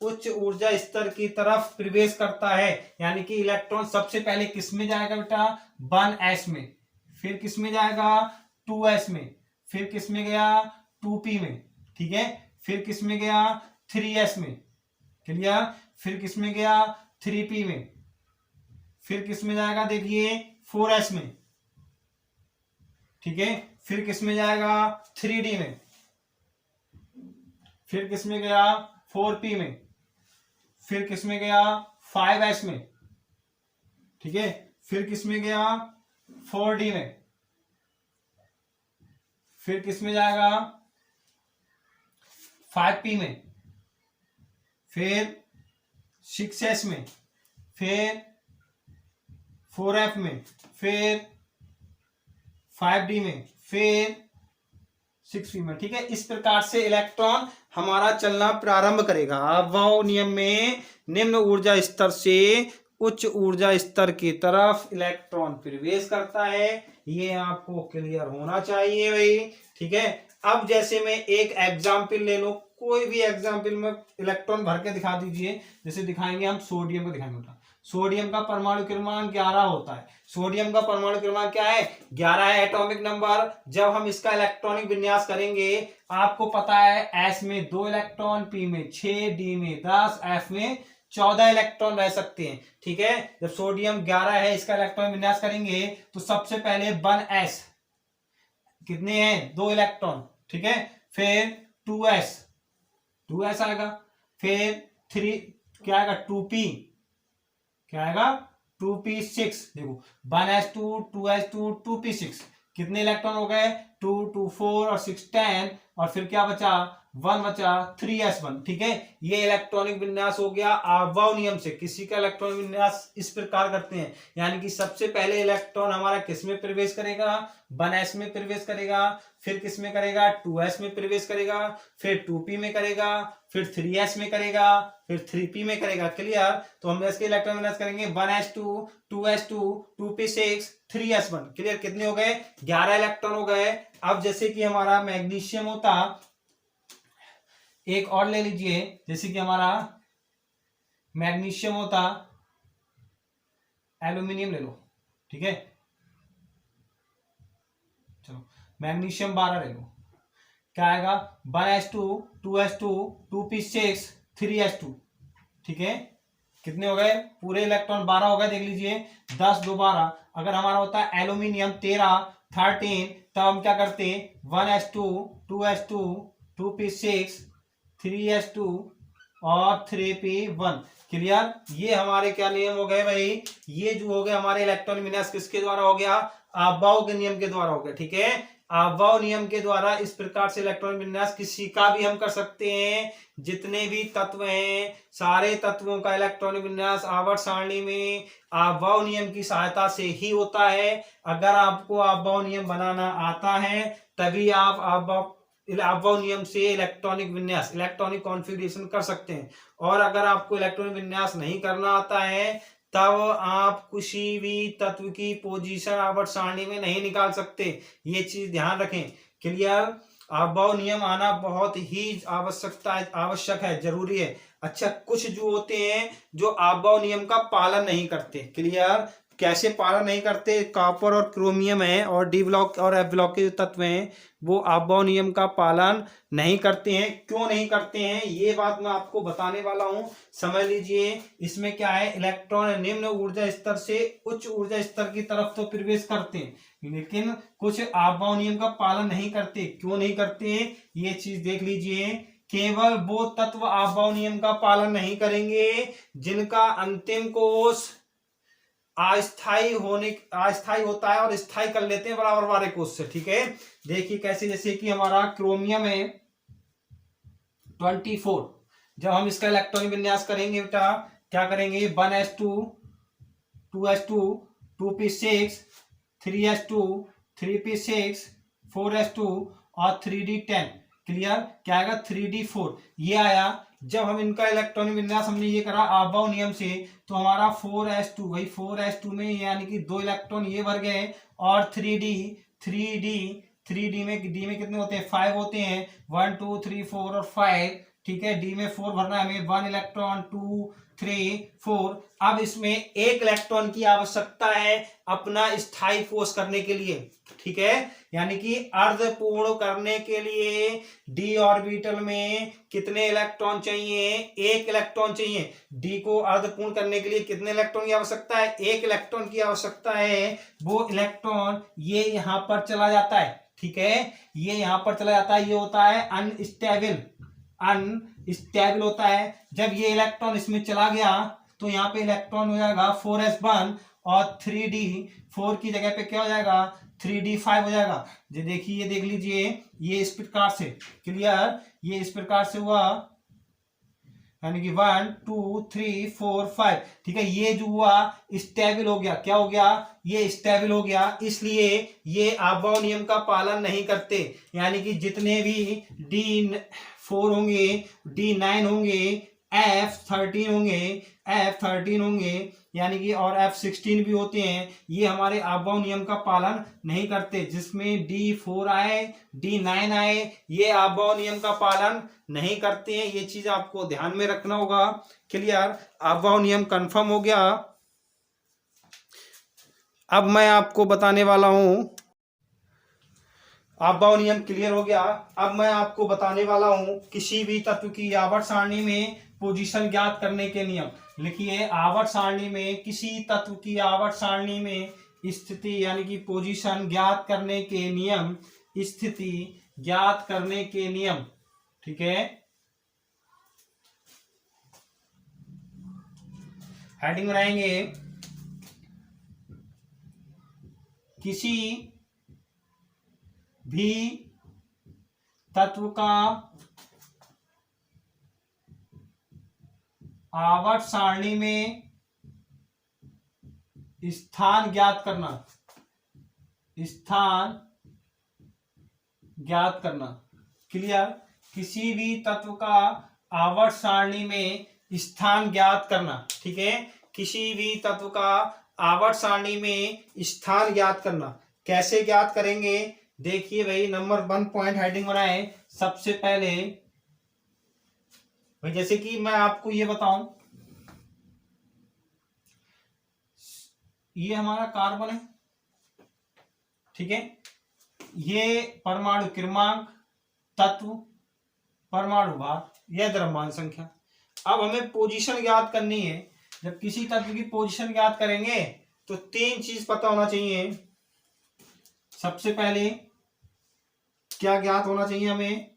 उच्च ऊर्जा स्तर की तरफ प्रवेश करता है, यानी कि इलेक्ट्रॉन सबसे पहले किस में जाएगा बेटा, 1s में, फिर किस में जाएगा, 2s में, फिर किस में गया, 2p में, ठीक है, फिर किस में गया, 3s में, क्लियर, फिर किस में गया, 3p में, फिर किस में जाएगा देखिए, 4s में, ठीक है, फिर किस में जाएगा, 3d में, फिर किस में गया, 4p में, फिर किस में गया, 5s में, ठीक है, फिर किस में गया, 4d में, फिर किस में जाएगा, 5p में, फिर 6s में, फिर 4f में, फिर 5d में, फिर 6p में, ठीक है। इस प्रकार से इलेक्ट्रॉन हमारा चलना प्रारंभ करेगा। अभाव नियम में निम्न ऊर्जा स्तर से उच्च ऊर्जा स्तर की तरफ इलेक्ट्रॉन प्रवेश करता है, ये आपको क्लियर होना चाहिए भाई, ठीक है। अब जैसे मैं एक एग्जाम्पल ले लो, कोई भी एग्जाम्पल में इलेक्ट्रॉन भर के दिखा दीजिए, जैसे दिखाएंगे हम सोडियम को दिखाएंगे। सोडियम का परमाणु क्रमांक 11 होता है। सोडियम का परमाणु क्रमांक क्या है, 11 है एटॉमिक नंबर। जब हम इसका इलेक्ट्रॉनिक विन्यास करेंगे, आपको पता है एस में 2 इलेक्ट्रॉन, पी में 6, डी में 10, एफ में 14 इलेक्ट्रॉन रह सकते हैं, ठीक है। जब सोडियम 11 है, इसका इलेक्ट्रॉन विन्यास करेंगे तो सबसे पहले 1s, कितने हैं, 2 इलेक्ट्रॉन, ठीक है, फिर 2s आएगा, फिर 3 क्या आएगा, 2p, क्या आएगा, 2p6, देखो 1s2 2s2 2p6, कितने इलेक्ट्रॉन हो गए, 2 2 4 और 6 10, और फिर क्या बचा, 1 बचा, 3s1, ठीक है। ये इलेक्ट्रॉनिक विन्यास हो गया अभाव नियम से। किसी का इलेक्ट्रॉनिक विन्यास इस प्रकार करते हैं, यानी कि सबसे पहले इलेक्ट्रॉन हमारा किस में प्रवेश करेगा, 1s में प्रवेश करेगा, फिर किस में करेगा, 2s में प्रवेश करेगा, फिर 2p में करेगा, फिर 3s में करेगा, फिर 3p में करेगा, क्लियर। तो हम इसके इलेक्ट्रॉन विन्यास करेंगे 1s2 2s2 2p6 3s1, clear. कितने हो गए, 11 इलेक्ट्रॉन हो गए। अब जैसे कि हमारा मैग्नीशियम होता, एक और ले लीजिए, जैसे कि हमारा मैग्नीशियम होता, एल्यूमिनियम ले लो, ठीक है, चलो मैग्नीशियम 12 ले लो, क्या आएगा, 1s2 2s2 2p6 3s2, ठीक है। कितने हो गए, पूरे इलेक्ट्रॉन 12 हो गए, देख लीजिए, 10 2 12। अगर हमारा होता है एल्यूमिनियम 13 13, तब हम क्या करते हैं, 1s2 2s2 2p6 3s2 और 3p1, क्लियर। ये हमारे क्या नियम हो गए भाई, ये जो हो गए हमारे इलेक्ट्रॉन विन्यास किसके द्वारा हो गया, अभाव के नियम के द्वारा हो गया, ठीक है। अभाव नियम के द्वारा इस प्रकार से इलेक्ट्रॉन विन्यास किसी का भी हम कर सकते हैं। जितने भी तत्व हैं, सारे तत्वों का इलेक्ट्रॉनिक विन्यास आवर्त सारणी में अभाव नियम की सहायता से ही होता है। अगर आपको अभाव नियम बनाना आता है, तभी आप अभाव नियम से इलेक्ट्रॉनिक विन्यास, इलेक्ट्रॉनिक कॉन्फ़िगरेशन कर सकते हैं। और अगर आपको इलेक्ट्रॉनिक विन्यास नहीं करना आता है, तब आप किसी भी तत्व की पोजीशन आवर्त सारणी में नहीं निकाल सकते, ये चीज ध्यान रखें, क्लियर। अभाव नियम आना बहुत ही आवश्यक है, जरूरी है। अच्छा, कुछ जो होते हैं जो अभाव नियम का पालन नहीं करते, क्लियर। कैसे पालन नहीं करते, कॉपर और क्रोमियम है, और डी ब्लॉक और एफ ब्लॉक के जो तत्व हैं, वो अभाव नियम का पालन नहीं करते हैं। क्यों नहीं करते हैं, ये बात मैं आपको बताने वाला हूं, समझ लीजिए। इसमें क्या है, इलेक्ट्रॉन निम्न ऊर्जा स्तर से उच्च ऊर्जा स्तर की तरफ तो प्रवेश करते हैं, लेकिन कुछ अभाव नियम का पालन नहीं करते। क्यों नहीं करते हैं, ये चीज देख लीजिए। केवल वो तत्व अभाव नियम का पालन नहीं करेंगे जिनका अंतिम कोष अस्थाई होता है, और स्थायी कर लेते हैं बराबर वाले कोष से, ठीक है। देखिए कैसे, जैसे कि हमारा क्रोमियम है 24, जब हम इसका इलेक्ट्रॉनिक विन्यास करेंगे बेटा, क्या करेंगे, 1s2 2s2 2p6 3s2 3p6 4s2 और 3d10, क्लियर, क्या आएगा 3d4 ये आया। जब हम इनका इलेक्ट्रॉनिक विन्यास हमने ये करा अबाव नियम से, तो हमारा 4s2 भाई 4s2 में यानी कि 2 इलेक्ट्रॉन ये भर गए, और 3d में कितने होते हैं 5 होते हैं, 1 2 3 4 और 5, ठीक है। डी में 4 भरना है हमें, 1 इलेक्ट्रॉन 2 3 4। अब इसमें एक इलेक्ट्रॉन की आवश्यकता है अपना स्थायी कोष करने के लिए, ठीक है। यानी कि अर्ध पूर्ण करने के लिए डी ऑर्बिटल में कितने इलेक्ट्रॉन चाहिए, एक इलेक्ट्रॉन चाहिए। डी को अर्ध पूर्ण करने के लिए कितने इलेक्ट्रॉन की आवश्यकता है, एक इलेक्ट्रॉन की आवश्यकता है। वो इलेक्ट्रॉन ये यहां पर चला जाता है, ठीक है, ये यहां पर चला जाता है, ये होता है अनस्टेबल होता है। जब ये इलेक्ट्रॉन इसमें चला गया तो यहाँ पे इलेक्ट्रॉन हो जाएगा 4s1, और 3d4 की जगह पे क्या हो जाएगा 3d5 हो जाएगा। ये देखिए, ये देख लीजिए, ये इस प्रकार से, क्लियर, ये इस प्रकार से हुआ, यानी कि 1 2 3 4 5, ठीक है। ये जो हुआ स्टेबल हो गया, क्या हो गया, ये स्टेबल हो गया, इसलिए ये अबाव नियम का पालन नहीं करते। यानी कि जितने भी D4 होंगे, D9 होंगे, F13 होंगे, यानी कि और F16 भी होते हैं, ये हमारे अबाव नियम का पालन नहीं करते। जिसमें D4 आए, D9 आए, ये अबाव नियम का पालन नहीं करते हैं। ये चीज आपको ध्यान में रखना होगा, क्लियर। अबाव नियम कंफर्म हो गया। अब मैं आपको बताने वाला हूं, अबाव नियम क्लियर हो गया। अब मैं आपको बताने वाला हूं किसी भी तत्व की आवर्त सारणी में पोजीशन ज्ञात करने के नियम। लिखिए, आवर्त सारणी में किसी तत्व की आवर्त सारणी में स्थिति यानी कि पोजीशन ज्ञात करने के नियम, स्थिति ज्ञात करने के नियम, ठीक है। हेडिंग बनाएंगे, किसी भी तत्व का आवर्त सारणी में स्थान ज्ञात करना, स्थान ज्ञात करना, क्लियर। किसी भी तत्व का आवर्त सारणी में स्थान ज्ञात करना, ठीक है। किसी भी तत्व का आवर्त सारणी में स्थान ज्ञात करना, कैसे ज्ञात करेंगे, देखिए भाई, नंबर 1 पॉइंट हेडिंग बनाए। सबसे पहले भाई, जैसे कि मैं आपको ये बताऊं, ये हमारा कार्बन है, ठीक है, ये परमाणु क्रमांक, तत्व, परमाणु भार, यह द्रव्यमान संख्या। अब हमें पोजीशन ज्ञात करनी है। जब किसी तत्व की पोजीशन ज्ञात करेंगे तो 3 चीज पता होना चाहिए। सबसे पहले क्या ज्ञात होना चाहिए हमें,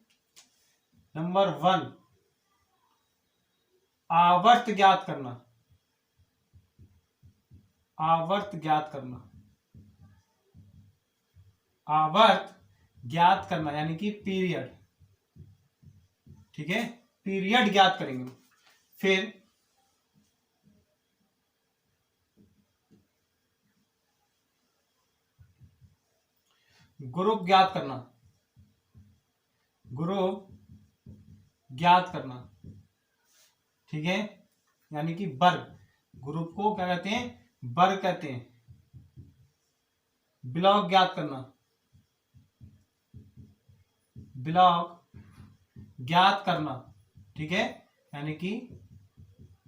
नंबर 1 आवर्त ज्ञात करना, आवर्त ज्ञात करना, आवर्त ज्ञात करना यानी कि पीरियड, ठीक है, पीरियड ज्ञात करेंगे। फिर ग्रुप ज्ञात करना, ग्रुप ज्ञात करना, ठीक है, यानी कि वर्ग। ग्रुप को क्या कहते हैं, वर्ग कहते हैं। ब्लॉक ज्ञात करना, ब्लॉक ज्ञात करना, ठीक है, यानी कि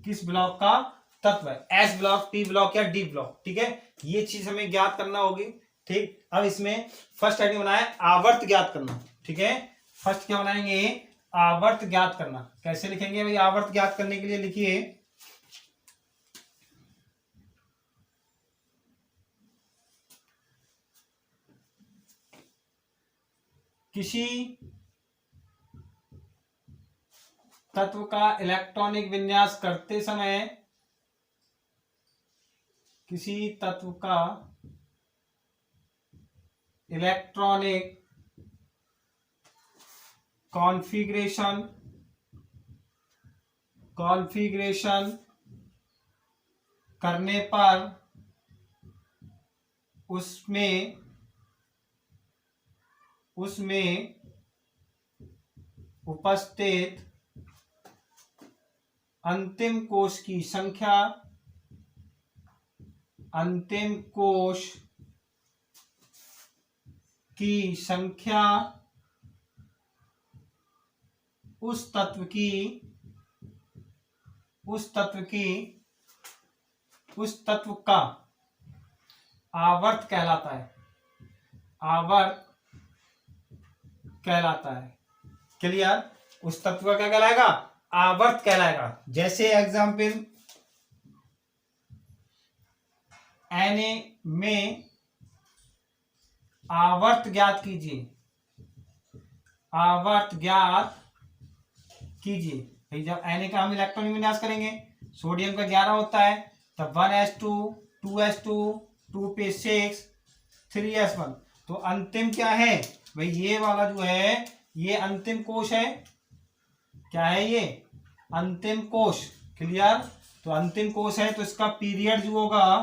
किस ब्लॉक का तत्व है, एस ब्लॉक, पी ब्लॉक या डी ब्लॉक, ठीक है। ये चीज हमें ज्ञात करना होगी, ठीक। अब इसमें फर्स्ट हेडिंग बनाए आवर्त ज्ञात करना, ठीक है। फर्स्ट क्या बनाएंगे, आवर्त ज्ञात करना। कैसे लिखेंगे भाई, आवर्त ज्ञात करने के लिए लिखिए, किसी तत्व का इलेक्ट्रॉनिक विन्यास करते समय, किसी तत्व का इलेक्ट्रॉनिक कॉन्फ़िगरेशन करने पर उसमें उपस्थित अंतिम कोश की संख्या, अंतिम कोश की संख्या उस तत्व का आवर्त कहलाता है, आवर्त कहलाता है। क्लियर? उस तत्व का क्या कहलाएगा? आवर्त कहलाएगा। जैसे एग्जाम्पल Na में आवर्त ज्ञात कीजिए, आवर्त ज्ञात कीजिए। भाई जब Na का हम इलेक्ट्रॉनिक विन्यास करेंगे, सोडियम का 11 होता है, तब 1s2 2s2 2p6 3s1। तो अंतिम क्या है भाई? ये वाला जो है ये अंतिम कोश है। क्या है ये? अंतिम कोश। क्लियर? तो अंतिम कोश है तो इसका पीरियड जो होगा,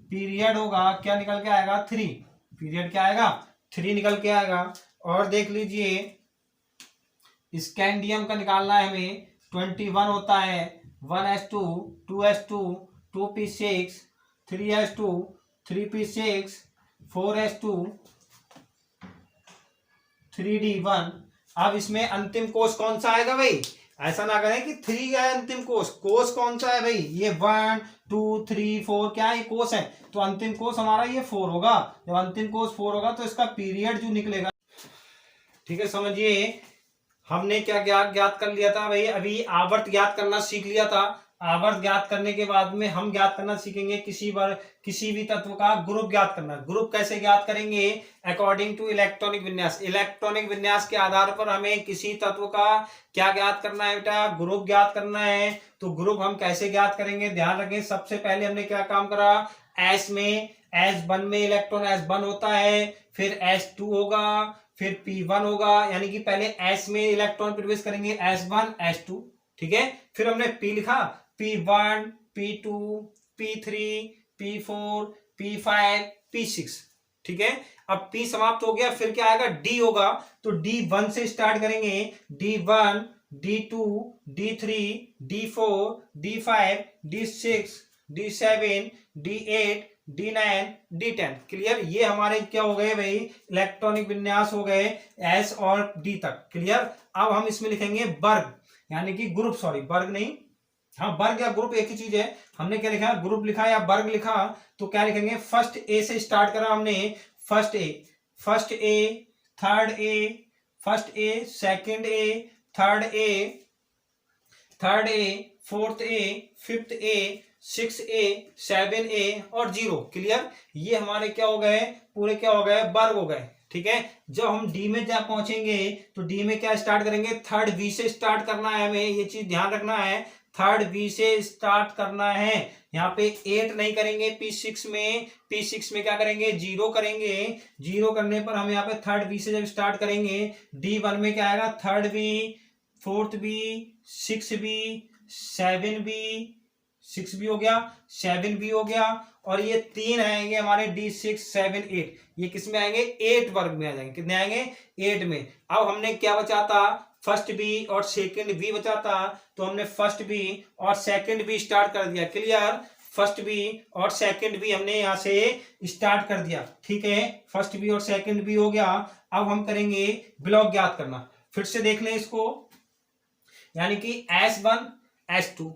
पीरियड होगा क्या निकल के आएगा? 3। पीरियड क्या आएगा? 3 निकल के आएगा। और देख लीजिए स्कैंडियम का निकालना है हमें, 21 होता है, 1s2 2s2 2p6 3s2 3p6 4s2 3d1। अब इसमें अंतिम कोश कौन सा आएगा भाई? ऐसा ना करें कि 3 है अंतिम कोश। कोश कौन सा है भाई? ये 1 2 3 4 क्या है? कोश है। तो अंतिम कोश हमारा ये 4 होगा। जब अंतिम कोश 4 होगा तो इसका पीरियड जो निकलेगा, ठीक है? समझिए हमने क्या ज्ञात कर लिया था भाई? अभी आवर्त ज्ञात करना सीख लिया था। आवर्त ज्ञात करने के बाद में हम ज्ञात करना सीखेंगे किसी भी तत्व का ग्रुप ज्ञात करना। ग्रुप कैसे ज्ञात करेंगे? अकॉर्डिंग टू इलेक्ट्रॉनिक विन्यास। इलेक्ट्रॉनिक विन्यास के आधार पर हमें किसी तत्व का क्या ज्ञात करना है बेटा? ग्रुप ज्ञात करना है। तो ग्रुप हम कैसे ज्ञात करेंगे? ध्यान रखें, सबसे पहले हमने क्या काम करा? एस में S1 में इलेक्ट्रॉन S1 होता है, फिर S2 होगा, फिर P1 होगा, यानी कि पहले S में इलेक्ट्रॉन प्रवेश करेंगे, S1 S2, ठीक है? फिर हमने P लिखा, P1 P2 P3 P4 P5 P6, ठीक है? अब P समाप्त हो गया, फिर क्या आएगा? D होगा। तो D1 से स्टार्ट करेंगे, D1 D2 D3 D4 D5 D6 D7 D8 D9 D10। Clear? ये हमारे क्या हो गए भाई? इलेक्ट्रॉनिक विन्यास हो गए S और D तक। क्लियर? अब हम इसमें लिखेंगे वर्ग, यानी कि ग्रुप, सॉरी वर्ग नहीं, हाँ वर्ग या ग्रुप एक ही चीज है। हमने क्या लिखा? ग्रुप लिखा या वर्ग लिखा। तो क्या लिखेंगे? फर्स्ट ए से स्टार्ट करा हमने, first A third A, first A second A third A fourth A fifth A 6A 7A और 0। क्लियर? ये हमारे क्या हो गए? पूरे क्या हो गए? वर्ग हो गए। ठीक है? जब हम डी में जब पहुंचेंगे तो डी में क्या स्टार्ट करेंगे? थर्ड बी से स्टार्ट करना है हमें, ये चीज ध्यान रखना है। थर्ड बी से स्टार्ट करना है। यहाँ पे 8 नहीं करेंगे P6 में। P6 में क्या करेंगे? 0 करेंगे। 0 करने पर हम यहाँ पे थर्ड बी से जब स्टार्ट करेंगे, D1 में क्या आएगा? Third B, fourth B, 6B 7B, 6B हो गया, 7B हो गया, और ये 3 आएंगे हमारे D6 7 8। ये किस में आएंगे? 8 वर्ग में आ जाएंगे। कितने आएंगे? 8 में। अब हमने क्या बचा था? फर्स्ट बी और सेकंड बी बचा था, तो हमने फर्स्ट बी और सेकंड बी स्टार्ट कर दिया। क्लियर? फर्स्ट बी और सेकंड बी हमने यहां से स्टार्ट कर दिया। ठीक है? फर्स्ट बी और सेकंड बी हो गया। अब हम करेंगे ब्लॉक ज्ञात करना। फिर से देख लें इसको, यानी कि S1 S2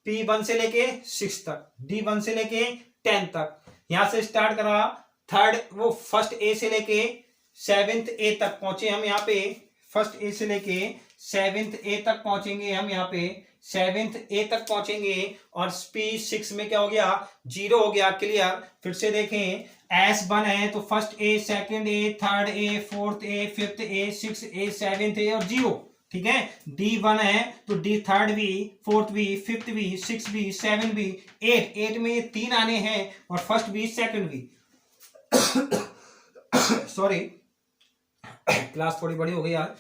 P1 से लेके 6 तक, D1 से लेके 10 तक, यहां से स्टार्ट करा। थर्ड वो फर्स्ट ए से लेके 7th ए तक पहुंचे हम यहाँ पे। फर्स्ट ए से लेके 7th ए तक पहुंचेंगे हम यहाँ पे, 7th ए तक पहुंचेंगे, और P6 में क्या हो गया? 0 हो गया। क्लियर? फिर से देखें, S1 है तो first A, second A, third A, fourth A, fifth A, 6A 7th A और 0। ठीक है? D1 है तो D third B, fourth B, fifth B, 6B 7B 8 में ये 3 आने हैं, और first B second B. Sorry class थोड़ी बड़ी हो गई यार।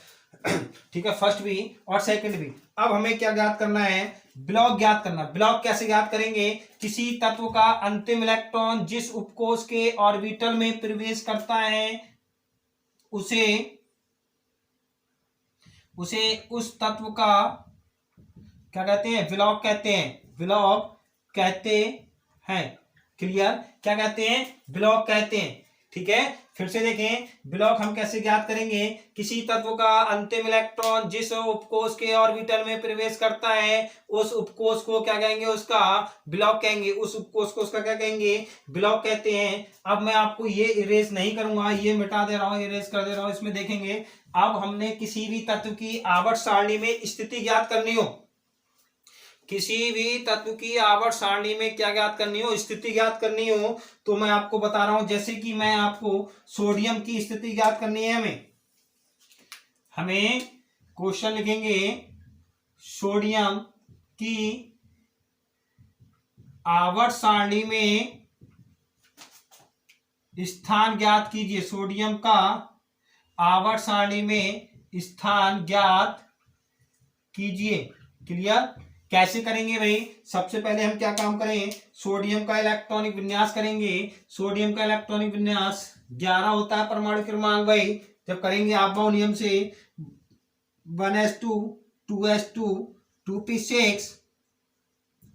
ठीक है? फर्स्ट बी और सेकंड बी। अब हमें क्या ज्ञात करना है? ब्लॉक ज्ञात करना। ब्लॉक कैसे ज्ञात करेंगे? किसी तत्व का अंतिम इलेक्ट्रॉन जिस उपकोष के ऑर्बिटल में प्रवेश करता है उसे उस तत्व का क्या कहते हैं, ब्लॉक कहते हैं, ब्लॉक कहते हैं। क्लियर, क्या कहते हैं, ब्लॉक कहते हैं। ठीक है, फिर से देखें, ब्लॉक हम कैसे ज्ञात करेंगे, किसी तत्व का अंतिम इलेक्ट्रॉन जिस उपकोष के ऑर्बिटल में प्रवेश करता है उस उपकोष को क्या कहेंगे, उसका ब्लॉक कहेंगे, उस उपकोष को उसका क्या कहेंगे, ब्लॉक कहते हैं। अब मैं आपको ये इरेज नहीं करूंगा, ये मिटा दे रहा हूं, इरेज कर दे रहा हूं। इसमें देखेंगे, अब हमने किसी भी तत्व की आवर्त सारणी में स्थिति ज्ञात करनी हो, किसी भी तत्व की आवर्त सारणी में क्या ज्ञात करनी हो, स्थिति ज्ञात करनी हो, तो मैं आपको बता रहा हूं, जैसे कि मैं आपको सोडियम की स्थिति ज्ञात करनी है, हमें क्वेश्चन लिखेंगे, सोडियम की आवर्त सारणी में स्थान ज्ञात कीजिए, सोडियम का आवर्त सारणी में स्थान ज्ञात कीजिए। क्लियर, कैसे करेंगे भाई, सबसे पहले हम क्या काम करें, सोडियम का इलेक्ट्रॉनिक विन्यास करेंगे। सोडियम का इलेक्ट्रॉनिक विन्यास 11 होता है परमाणु क्रमांक भाई। जब करेंगे आप नियम से 1s2 2s2 2p6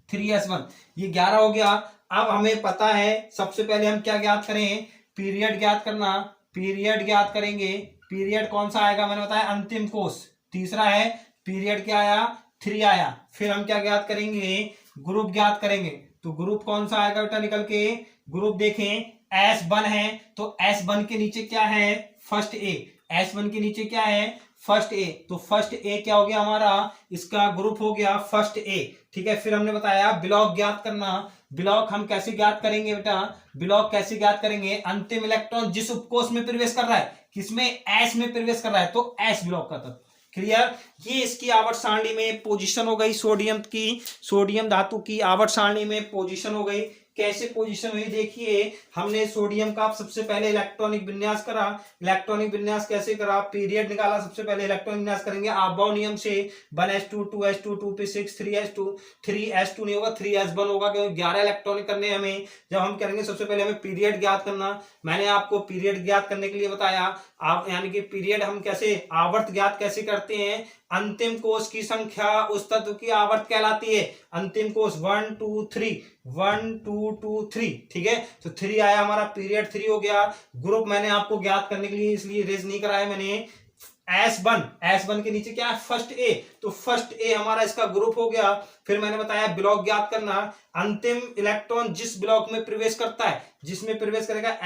3s1, ये 11 हो गया। अब हमें पता है, सबसे पहले हम क्या ज्ञात करें, पीरियड ज्ञात करना, पीरियड ज्ञात करेंगे। पीरियड कौन सा आएगा, मैंने बताया अंतिम कोष। तीसरा है पीरियड क्या आया, 3 आया। फिर हम क्या ज्ञात करेंगे, ग्रुप ज्ञात करेंगे। तो ग्रुप कौन सा आएगा बेटा निकल के, ग्रुप देखें S1 है, तो S1 के नीचे क्या है, फर्स्ट ए। S1 के नीचे क्या है, फर्स्ट ए। तो फर्स्ट ए क्या हो गया हमारा, इसका ग्रुप हो गया फर्स्ट ए। ठीक है, फिर हमने बताया ब्लॉक ज्ञात करना। ब्लॉक हम कैसे ज्ञात करेंगे बेटा, ब्लॉक कैसे ज्ञात करेंगे, अंतिम इलेक्ट्रॉन जिस उपकोष में प्रवेश कर रहा है, किसमें, एस में प्रवेश कर रहा है, तो एस ब्लॉक का तत्व। क्लियर, ये इसकी आवर्त सारणी में पोजीशन हो गई, सोडियम की, सोडियम धातु की आवर्त सारणी में पोजीशन हो गई। कैसे पोजीशन हुई देखिए, हमने सोडियम का सबसे पहले इलेक्ट्रॉनिक विन्यास करा। इलेक्ट्रॉनिक विन्यास कैसे करा, पीरियड निकाला, सबसे पहले इलेक्ट्रॉनिक विन्यास करेंगे आबॉव नियम से 1s2 2s2 2p6 3s2 3s2 नहीं होगा 3s1 होगा, क्योंकि 11 इलेक्ट्रॉनिक करने हैं हमें। जब हम करेंगे सबसे पहले हमें पीरियड ज्ञात करना। मैंने आपको पीरियड ज्ञात करने के लिए बताया, आप यानी कि पीरियड हम कैसे, आवर्त ज्ञात कैसे करते हैं, अंतिम कोष की संख्या उस तत्व की आवर्त कहलाती है। अंतिम कोष 1 2 3 1 2 2 3, ठीक है, तो 3 आया हमारा, पीरियड 3 हो गया। ग्रुप मैंने आपको ज्ञात करने के लिए इसलिए रेज नहीं कराया मैंने, S1 के नीचे क्या है, फर्स्ट ए, तो फर्स्ट ए हमारा इसका ग्रुप हो गया। फिर मैंने बताया ब्लॉक ज्ञात करना, अंतिम इलेक्ट्रॉन जिस ब्लॉक में प्रवेश करता है, जिसमें प्रवेश करेगा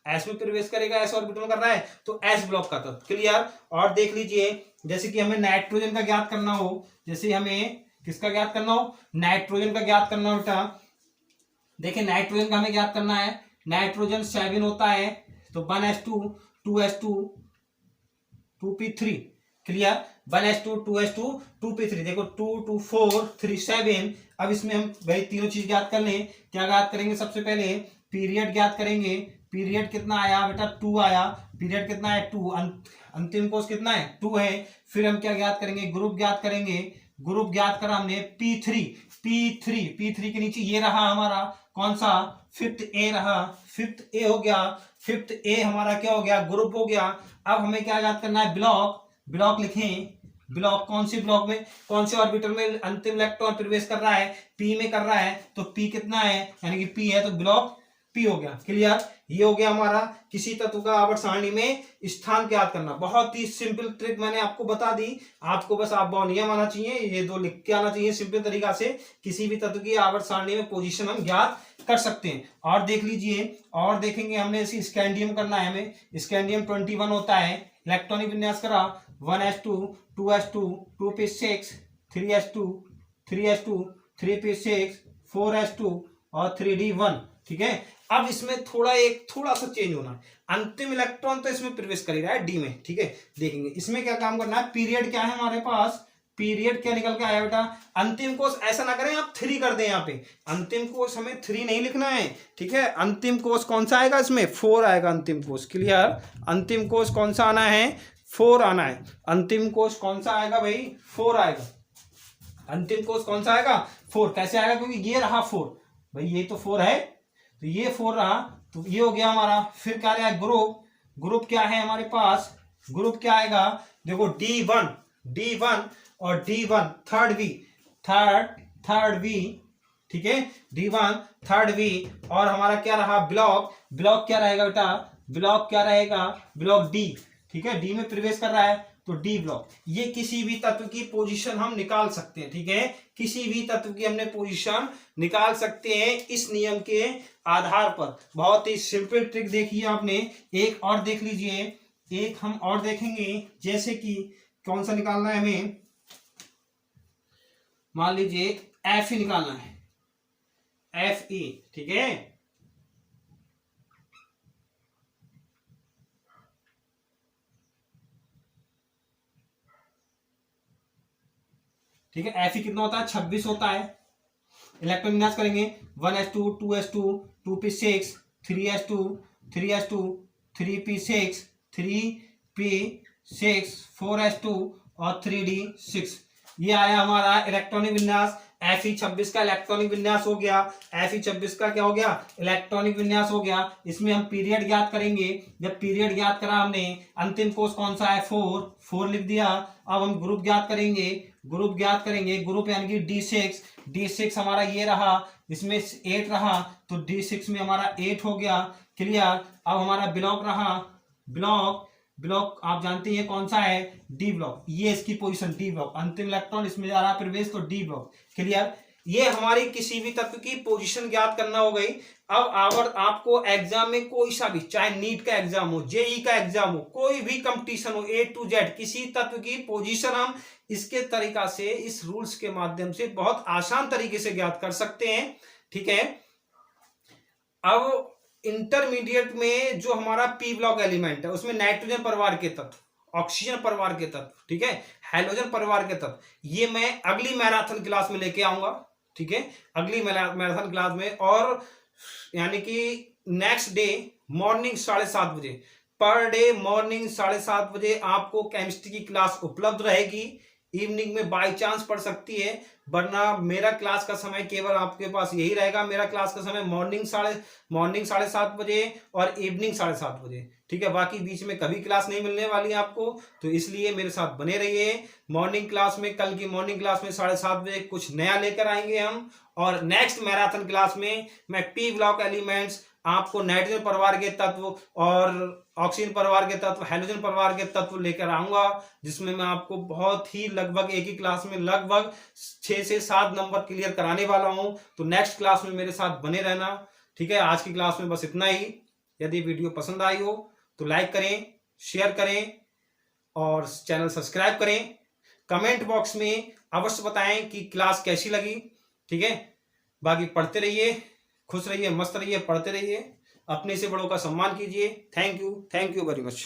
एस में प्रवेश करेगा, एस ऑर्बिटल में कर रहा है, तो एस ब्लॉक का तत्व। क्लियर, और देख लीजिए, जैसे कि हमें नाइट्रोजन का ज्ञात करना हो, जैसे हमें किसका ज्ञात करना हो, नाइट्रोजन का ज्ञात करना हो बेटा। देखिए नाइट्रोजन का हमें ज्ञात करना है, नाइट्रोजन 7 होता है, तो 1s2 2s2 2p3। Clear, 1s2 2s2 2p3, देखो 2 2 4 3 7। अब इसमें हम भाई तीनों चीज ज्ञात कर लें। क्या ज्ञात करेंगे, सबसे पहले पीरियड ज्ञात करेंगे। पीरियड कितना आया बेटा, 2 आया। पीरियड कितना है, 2। अंतिम कोष कितना है, 2 है। फिर हम क्या ज्ञात करेंगे, ग्रुप ज्ञात करेंगे। ग्रुप ज्ञात करा हमने P3 के नीचे ये रहा हमारा कौन सा, फिफ्थ ए रहा, फिफ्थ ए हो गया। फिफ्थ ए हमारा क्या हो गया, ग्रुप हो गया। अब हमें क्या ज्ञात करना है, ब्लॉक लिखें। ब्लॉक कौन सी ब्लॉक में, कौन से ऑर्बिटल में अंतिम इलेक्ट्रॉन प्रवेश कर रहा है, पी में कर रहा है, तो पी कितना है, यानी कि पी है, तो ब्लॉक पी हो गया। क्लियर, ये हो गया हमारा किसी तत्व का आवर्त सारणी में स्थान ज्ञात करना। बहुत ही सिंपल ट्रिक मैंने आपको बता दी, आपको बस आप नियम आना चाहिए, ये 2 लिख के आना चाहिए। सिंपल तरीका से किसी भी तत्व की आवर्त सारणी में पोजीशन हम ज्ञात कर सकते हैं। और देख लीजिए, और देखेंगे हमने इसी स्कैंडियम करना है हमें। स्कैंडियम 21 होता है, इलेक्ट्रॉनिक विन्यास करा 1s2 2s2 2p6 3s2 3s2 3p6 4s2 और 3d1। ठीक है, अब इसमें थोड़ा सा चेंज होना है, अंतिम इलेक्ट्रॉन तो इसमें प्रवेश कर रहा है डी में। ठीक है, देखेंगे इसमें क्या काम करना है। पीरियड क्या है हमारे पास, पीरियड क्या निकल के आया बेटा, अंतिम कोष ऐसा ना करें आप 3 कर दें, यहाँ पे अंतिम कोष हमें 3 नहीं लिखना है। ठीक है, अंतिम कोष कौन सा आएगा, इसमें 4 आएगा अंतिम कोष। क्लियर, अंतिम कोष कौन सा आना है, 4 आना है। अंतिम कोष कौन सा आएगा भाई, 4 आएगा। अंतिम कोष कौन सा आएगा, 4। कैसे आएगा, क्योंकि ये रहा 4 भाई, ये तो 4 है, तो ये 4 रहा, तो ये हो गया हमारा। फिर क्या आया, ग्रुप क्या है हमारे पास, ग्रुप क्या आएगा, देखो D1 और D1 थर्ड वी, ठीक है, D1 थर्ड वी। और हमारा क्या रहा ब्लॉक क्या रहेगा बेटा, ब्लॉक क्या रहेगा, ब्लॉक डी, ठीक है, डी में प्रवेश कर रहा है तो डी ब्लॉक। ये किसी भी तत्व की पोजीशन हम निकाल सकते हैं, ठीक है, किसी भी तत्व की हमने पोजीशन निकाल सकते हैं इस नियम के आधार पर। बहुत ही सिंपल ट्रिक देखिए आपने। एक और देख लीजिए, एक हम और देखेंगे, जैसे कि कौन सा निकालना है हमें, मान लीजिए एफ ही निकालना है, एफ ई, ठीक है, ठीक है, एफ ई कितना होता है, 26 होता है। इलेक्ट्रॉन विन्यास करेंगे 1s2 2s2 2p6 3s2 3s2 3p6 3p6 4s2 और 3d6। ये आया हमारा इलेक्ट्रॉनिक विन्यास। Fe26 का इलेक्ट्रॉनिक विन्यास हो गया, Fe26 का क्या हो गया, इलेक्ट्रॉनिक विन्यास हो गया। इसमें हम पीरियड ज्ञात करेंगे। जब पीरियड ज्ञात करा हमने, अंतिम कोष कौन सा है, 4 लिख दिया। अब हम ग्रुप ज्ञात करेंगे, ग्रुप यानी कि D6 हमारा ये रहा, इसमें 8 रहा तो D6 में हमारा 8 हो गया, क्लियर। अब हमारा ब्लॉक रहा, ब्लॉक आप जानते हैं कौन सा है, डी ब्लॉक। ये इसकी पोजीशन डी ब्लॉक, अंतिम इलेक्ट्रॉन इसमें जा रहा है प्रवेश तो डी ब्लॉक, क्लियर। ये हमारी किसी भी तत्व की पोजीशन ज्ञात करना हो गई। अब अगर आपको एग्जाम में कोई सा भी, चाहे नीट का एग्जाम हो, जेई का एग्जाम हो, कोई भी कंपटीशन हो, A to Z किसी तत्व की पोजीशन हम इसके तरीका से, इस रूल्स के माध्यम से बहुत आसान तरीके से ज्ञात कर सकते हैं, ठीक है। अब इंटरमीडिएट में जो हमारा पी ब्लॉक एलिमेंट है, उसमें नाइट्रोजन परिवार के तत्व, ऑक्सीजन परिवार के तत्व, ठीक है, हाइड्रोजन परिवार के तत्व, ये मैं अगली मैराथन क्लास में लेके आऊंगा, ठीक है, अगली मैराथन क्लास में। और यानी कि नेक्स्ट डे मॉर्निंग 7:30 बजे, पर डे मॉर्निंग 7:30 बजे आपको केमिस्ट्री की क्लास उपलब्ध रहेगी। इवनिंग में बाय चांस पड़ सकती है, वरना मेरा क्लास का समय केवल आपके पास यही रहेगा। मेरा क्लास का समय मॉर्निंग 7:30 बजे और इवनिंग 7:30 बजे, ठीक है। बाकी बीच में कभी क्लास नहीं मिलने वाली है आपको, तो इसलिए मेरे साथ बने रहिए। मॉर्निंग क्लास में, कल की मॉर्निंग क्लास में 7:30 बजे कुछ नया लेकर आएंगे हम। और नेक्स्ट मैराथन क्लास में मैं पी ब्लॉक एलिमेंट्स, आपको नाइट्रोजन परिवार के तत्व और ऑक्सीजन परिवार के तत्व, हाइड्रोजन परिवार के तत्व लेकर आऊंगा, जिसमें मैं आपको बहुत ही लगभग एक ही क्लास में लगभग 6 से 7 नंबर क्लियर कराने वाला हूं। तो नेक्स्ट क्लास में मेरे साथ बने रहना, ठीक है। आज की क्लास में बस इतना ही। यदि वीडियो पसंद आई हो तो लाइक करें, शेयर करें और चैनल सब्सक्राइब करें। कमेंट बॉक्स में अवश्य बताएं कि क्लास कैसी लगी, ठीक है। बाकी पढ़ते रहिए, खुश रहिए, मस्त रहिए, पढ़ते रहिए, अपने से बड़ों का सम्मान कीजिए। Thank you very much.